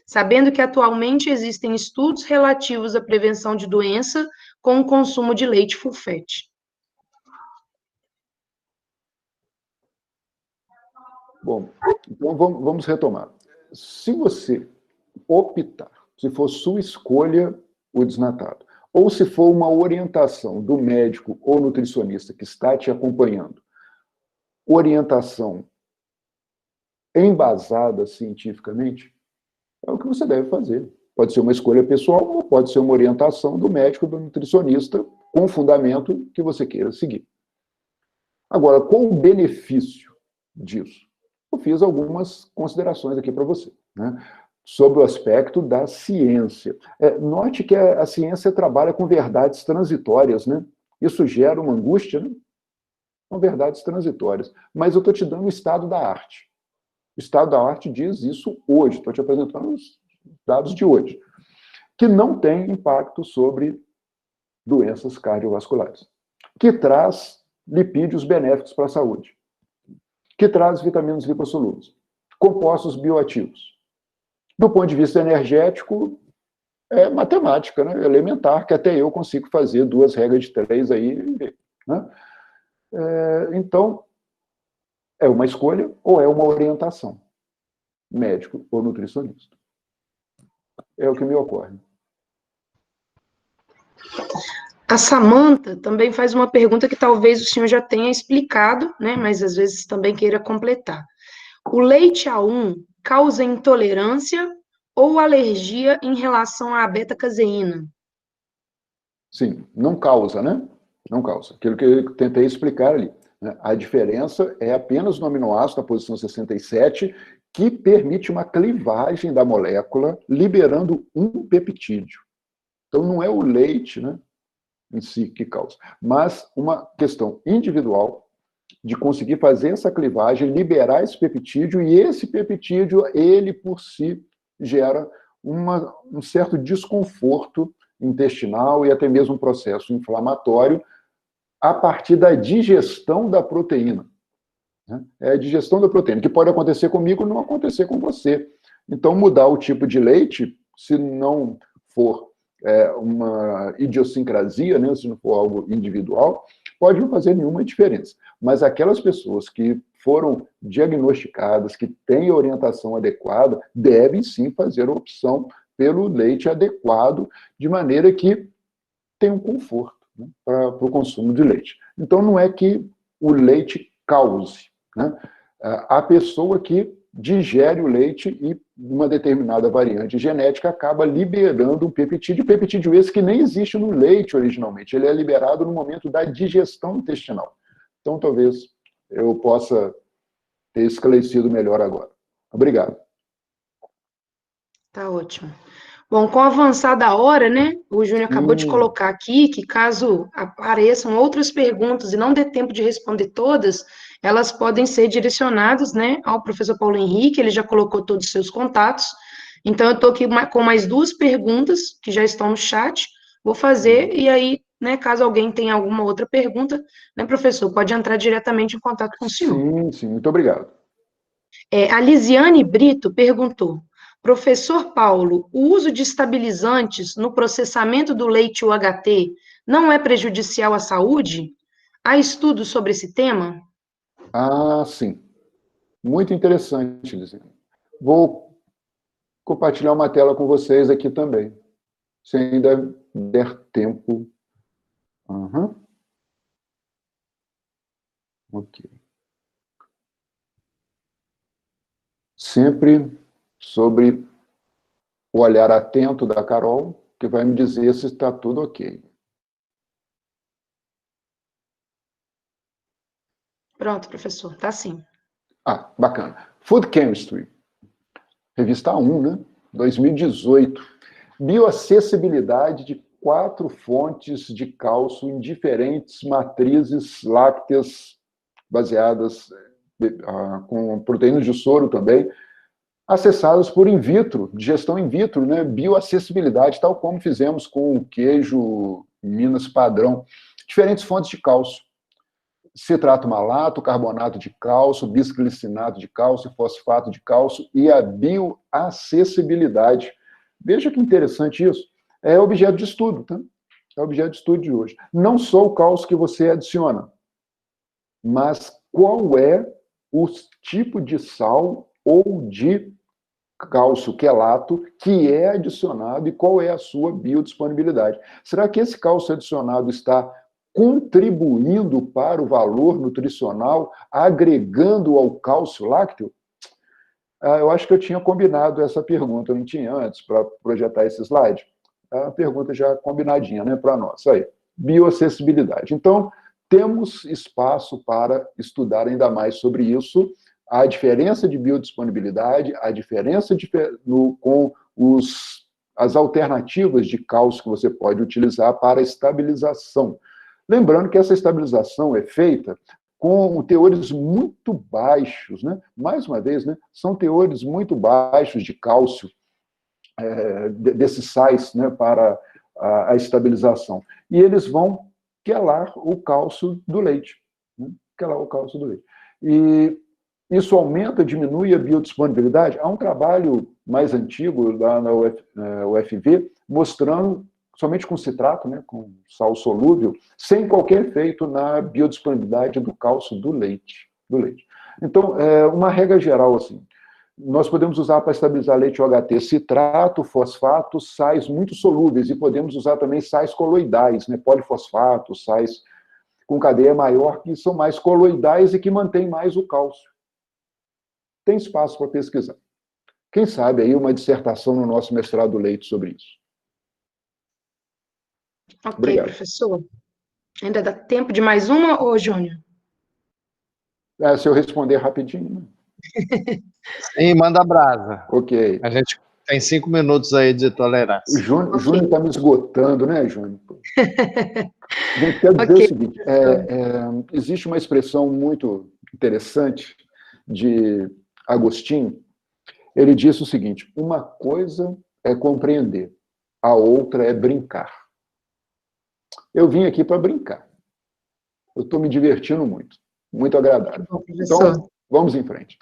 Sabendo que atualmente existem estudos relativos à prevenção de doença com o consumo de leite full fat. Bom, então vamos retomar. Se você optar, se for sua escolha o desnatado, ou se for uma orientação do médico ou nutricionista que está te acompanhando, orientação embasada cientificamente, é o que você deve fazer. Pode ser uma escolha pessoal ou pode ser uma orientação do médico ou do nutricionista com o fundamento que você queira seguir. Agora, qual o benefício disso? Eu fiz algumas considerações aqui para você, né? Sobre o aspecto da ciência. Note que a ciência trabalha com verdades transitórias, né? Isso gera uma angústia, né? São verdades transitórias. Mas eu estou te dando o estado da arte. O estado da arte diz isso hoje. Estou te apresentando os dados de hoje. Que não tem impacto sobre doenças cardiovasculares. Que traz lipídios benéficos para a saúde. Que traz vitaminas lipossolúveis. Compostos bioativos. Do ponto de vista energético, é matemática, né? Elementar, que até eu consigo fazer 2 regras de 3 aí, né? Então, é uma escolha ou é uma orientação? Médico ou nutricionista. É o que me ocorre. A Samanta também faz uma pergunta que talvez o senhor já tenha explicado, né? Mas às vezes também queira completar. O leite A1 causa intolerância ou alergia em relação à beta-caseína? Sim, não causa, né? Não causa. Aquilo que eu tentei explicar ali, né? A diferença é apenas no aminoácido, na posição 67, que permite uma clivagem da molécula, liberando um peptídeo. Então, não é o leite, né, em si que causa, mas uma questão individual de conseguir fazer essa clivagem, liberar esse peptídeo, e esse peptídeo, ele por si, gera um certo desconforto intestinal e até mesmo um processo inflamatório a partir da digestão da proteína. É a digestão da proteína, que pode acontecer comigo e não acontecer com você. Então, mudar o tipo de leite, se não for uma idiosincrasia, né, se não for algo individual, pode não fazer nenhuma diferença. Mas aquelas pessoas que foram diagnosticadas, que têm orientação adequada, devem sim fazer a opção pelo leite adequado, de maneira que tenham conforto, né, para o consumo de leite. Então, não é que o leite cause, né? A pessoa que digere o leite e uma determinada variante genética acaba liberando um peptídeo esse que nem existe no leite originalmente, ele é liberado no momento da digestão intestinal. Então, talvez eu possa ter esclarecido melhor agora. Obrigado. Tá ótimo. Bom, com a avançada hora, né, o Júnior acabou de colocar aqui que caso apareçam outras perguntas e não dê tempo de responder todas, elas podem ser direcionadas, né, ao professor Paulo Henrique, ele já colocou todos os seus contatos. Então, eu estou aqui com mais 2 perguntas que já estão no chat, vou fazer, e aí, né, caso alguém tenha alguma outra pergunta, né, professor, pode entrar diretamente em contato com o senhor. Sim, muito obrigado. A Lisiane Brito perguntou: professor Paulo, o uso de estabilizantes no processamento do leite UHT não é prejudicial à saúde? Há estudos sobre esse tema? Ah, sim. Muito interessante, Lisiane. Vou compartilhar uma tela com vocês aqui também, se ainda der tempo. Ok. Sempre sobre o olhar atento da Carol, que vai me dizer se está tudo ok. Pronto, professor, tá sim. Ah, bacana. Food Chemistry, revista 1, né? 2018. Bioacessibilidade de 4 fontes de cálcio em diferentes matrizes lácteas baseadas com proteínas de soro também, acessadas por in vitro, digestão in vitro, né? Bioacessibilidade, tal como fizemos com o queijo Minas padrão. Diferentes fontes de cálcio. citrato malato, carbonato de cálcio, bisglicinato de cálcio, fosfato de cálcio e a bioacessibilidade. Veja que interessante isso. É objeto de estudo, tá? É objeto de estudo de hoje. Não só o cálcio que você adiciona, mas qual é o tipo de sal ou de cálcio quelato que é adicionado e qual é a sua biodisponibilidade. Será que esse cálcio adicionado está contribuindo para o valor nutricional, agregando ao cálcio lácteo? Eu acho que eu tinha combinado essa pergunta, eu não tinha antes, para projetar esse slide. A pergunta já combinadinha, né, para nós. Aí, bioacessibilidade. Então, temos espaço para estudar ainda mais sobre isso, a diferença de biodisponibilidade, a diferença com as alternativas de cálcio que você pode utilizar para estabilização. Lembrando que essa estabilização é feita com teores muito baixos, né? Mais uma vez, né? São teores muito baixos de cálcio, desses sais, né, para a estabilização. E eles vão quelar o cálcio do leite. Né? Quelar o cálcio do leite. E isso aumenta, diminui a biodisponibilidade. Há um trabalho mais antigo lá na UFV, mostrando, somente com citrato, né, com sal solúvel, sem qualquer efeito na biodisponibilidade do cálcio do leite. Então, uma regra geral, assim, nós podemos usar para estabilizar leite OHT citrato, fosfato, sais muito solúveis, e podemos usar também sais coloidais, né, polifosfato, sais com cadeia maior, que são mais coloidais e que mantêm mais o cálcio. Tem espaço para pesquisar. Quem sabe aí uma dissertação no nosso mestrado Leite sobre isso. Ok, obrigado. Professor. Ainda dá tempo de mais uma, ô Júnior? Se eu responder rapidinho. Sim, manda brasa. Ok. A gente tem 5 minutos aí de tolerância. O Júnior está me esgotando, né, Júnior? A gente quer dizer o seguinte, existe uma expressão muito interessante de Agostinho. Ele disse o seguinte: uma coisa é compreender, a outra é brincar. Eu vim aqui para brincar. Eu estou me divertindo muito. Muito agradável. Bom, professor. Então, vamos em frente.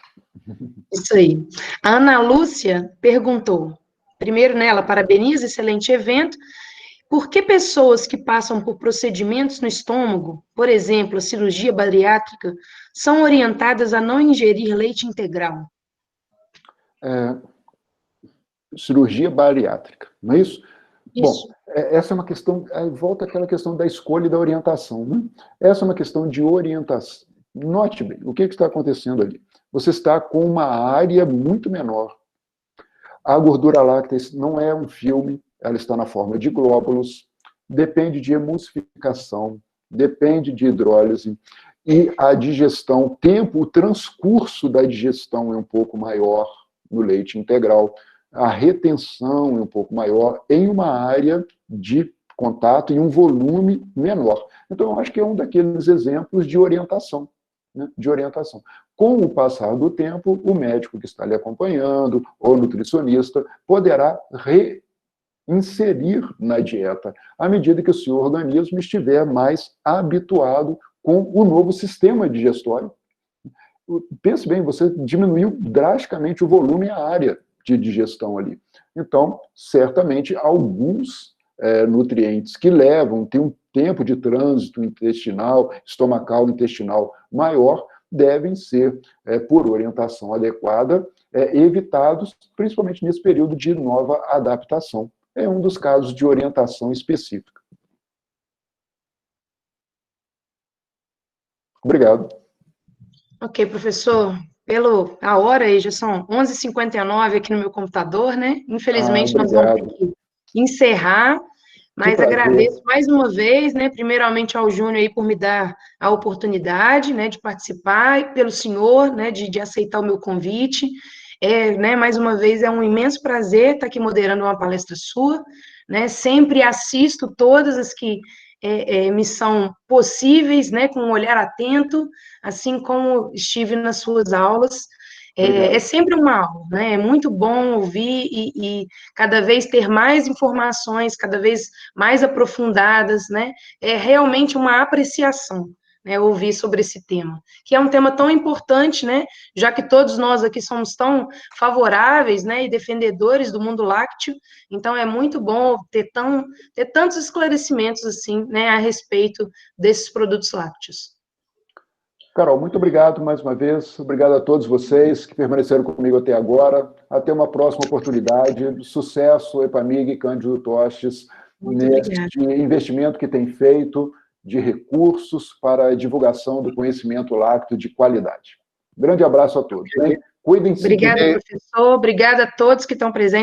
Isso aí. A Ana Lúcia perguntou, primeiro, né, ela parabeniza, excelente evento. Por que pessoas que passam por procedimentos no estômago, por exemplo, a cirurgia bariátrica, são orientadas a não ingerir leite integral? Cirurgia bariátrica, não é isso? Isso. Bom, essa é uma questão, volta àquela questão da escolha e da orientação, né? Essa é uma questão de orientação. Note bem, o que está acontecendo ali? Você está com uma área muito menor. A gordura láctea não é um filme, ela está na forma de glóbulos, depende de emulsificação, depende de hidrólise, e a digestão, o transcurso da digestão é um pouco maior no leite integral, a retenção é um pouco maior em uma área de contato e um volume menor. Então, eu acho que é um daqueles exemplos de orientação. Né, de orientação. Com o passar do tempo, o médico que está lhe acompanhando, ou nutricionista, poderá reinserir na dieta, à medida que o seu organismo estiver mais habituado com o novo sistema digestório. Pense bem, você diminuiu drasticamente o volume e a área de digestão ali. Então, certamente, alguns nutrientes que tem um tempo de trânsito intestinal, estomacal, intestinal maior, devem ser, por orientação adequada, evitados, principalmente nesse período de nova adaptação. É um dos casos de orientação específica. Obrigado. Ok, professor. A hora aí, já são 11h59 aqui no meu computador, né? Infelizmente, nós vamos ter que encerrar, mas agradeço mais uma vez, né? Primeiramente ao Júnior aí por me dar a oportunidade, né, de participar, e pelo senhor, né, de aceitar o meu convite. Né, mais uma vez, é um imenso prazer estar aqui moderando uma palestra sua, né? Sempre assisto todas as que me são possíveis, né, com um olhar atento, assim como estive nas suas aulas. É sempre uma aula, né? É muito bom ouvir e cada vez ter mais informações, cada vez mais aprofundadas, né? É realmente uma apreciação, né, ouvir sobre esse tema, que é um tema tão importante, né, já que todos nós aqui somos tão favoráveis, né, e defendedores do mundo lácteo, então é muito bom ter tantos esclarecimentos, assim, né, a respeito desses produtos lácteos. Carol, muito obrigado mais uma vez. Obrigado a todos vocês que permaneceram comigo até agora. Até uma próxima oportunidade. Sucesso, Epamig e Cândido Tostes, neste investimento que tem feito de recursos para a divulgação do conhecimento lácteo de qualidade. Grande abraço a todos. Cuidem-se. Obrigada, professor. Obrigada a todos que estão presentes.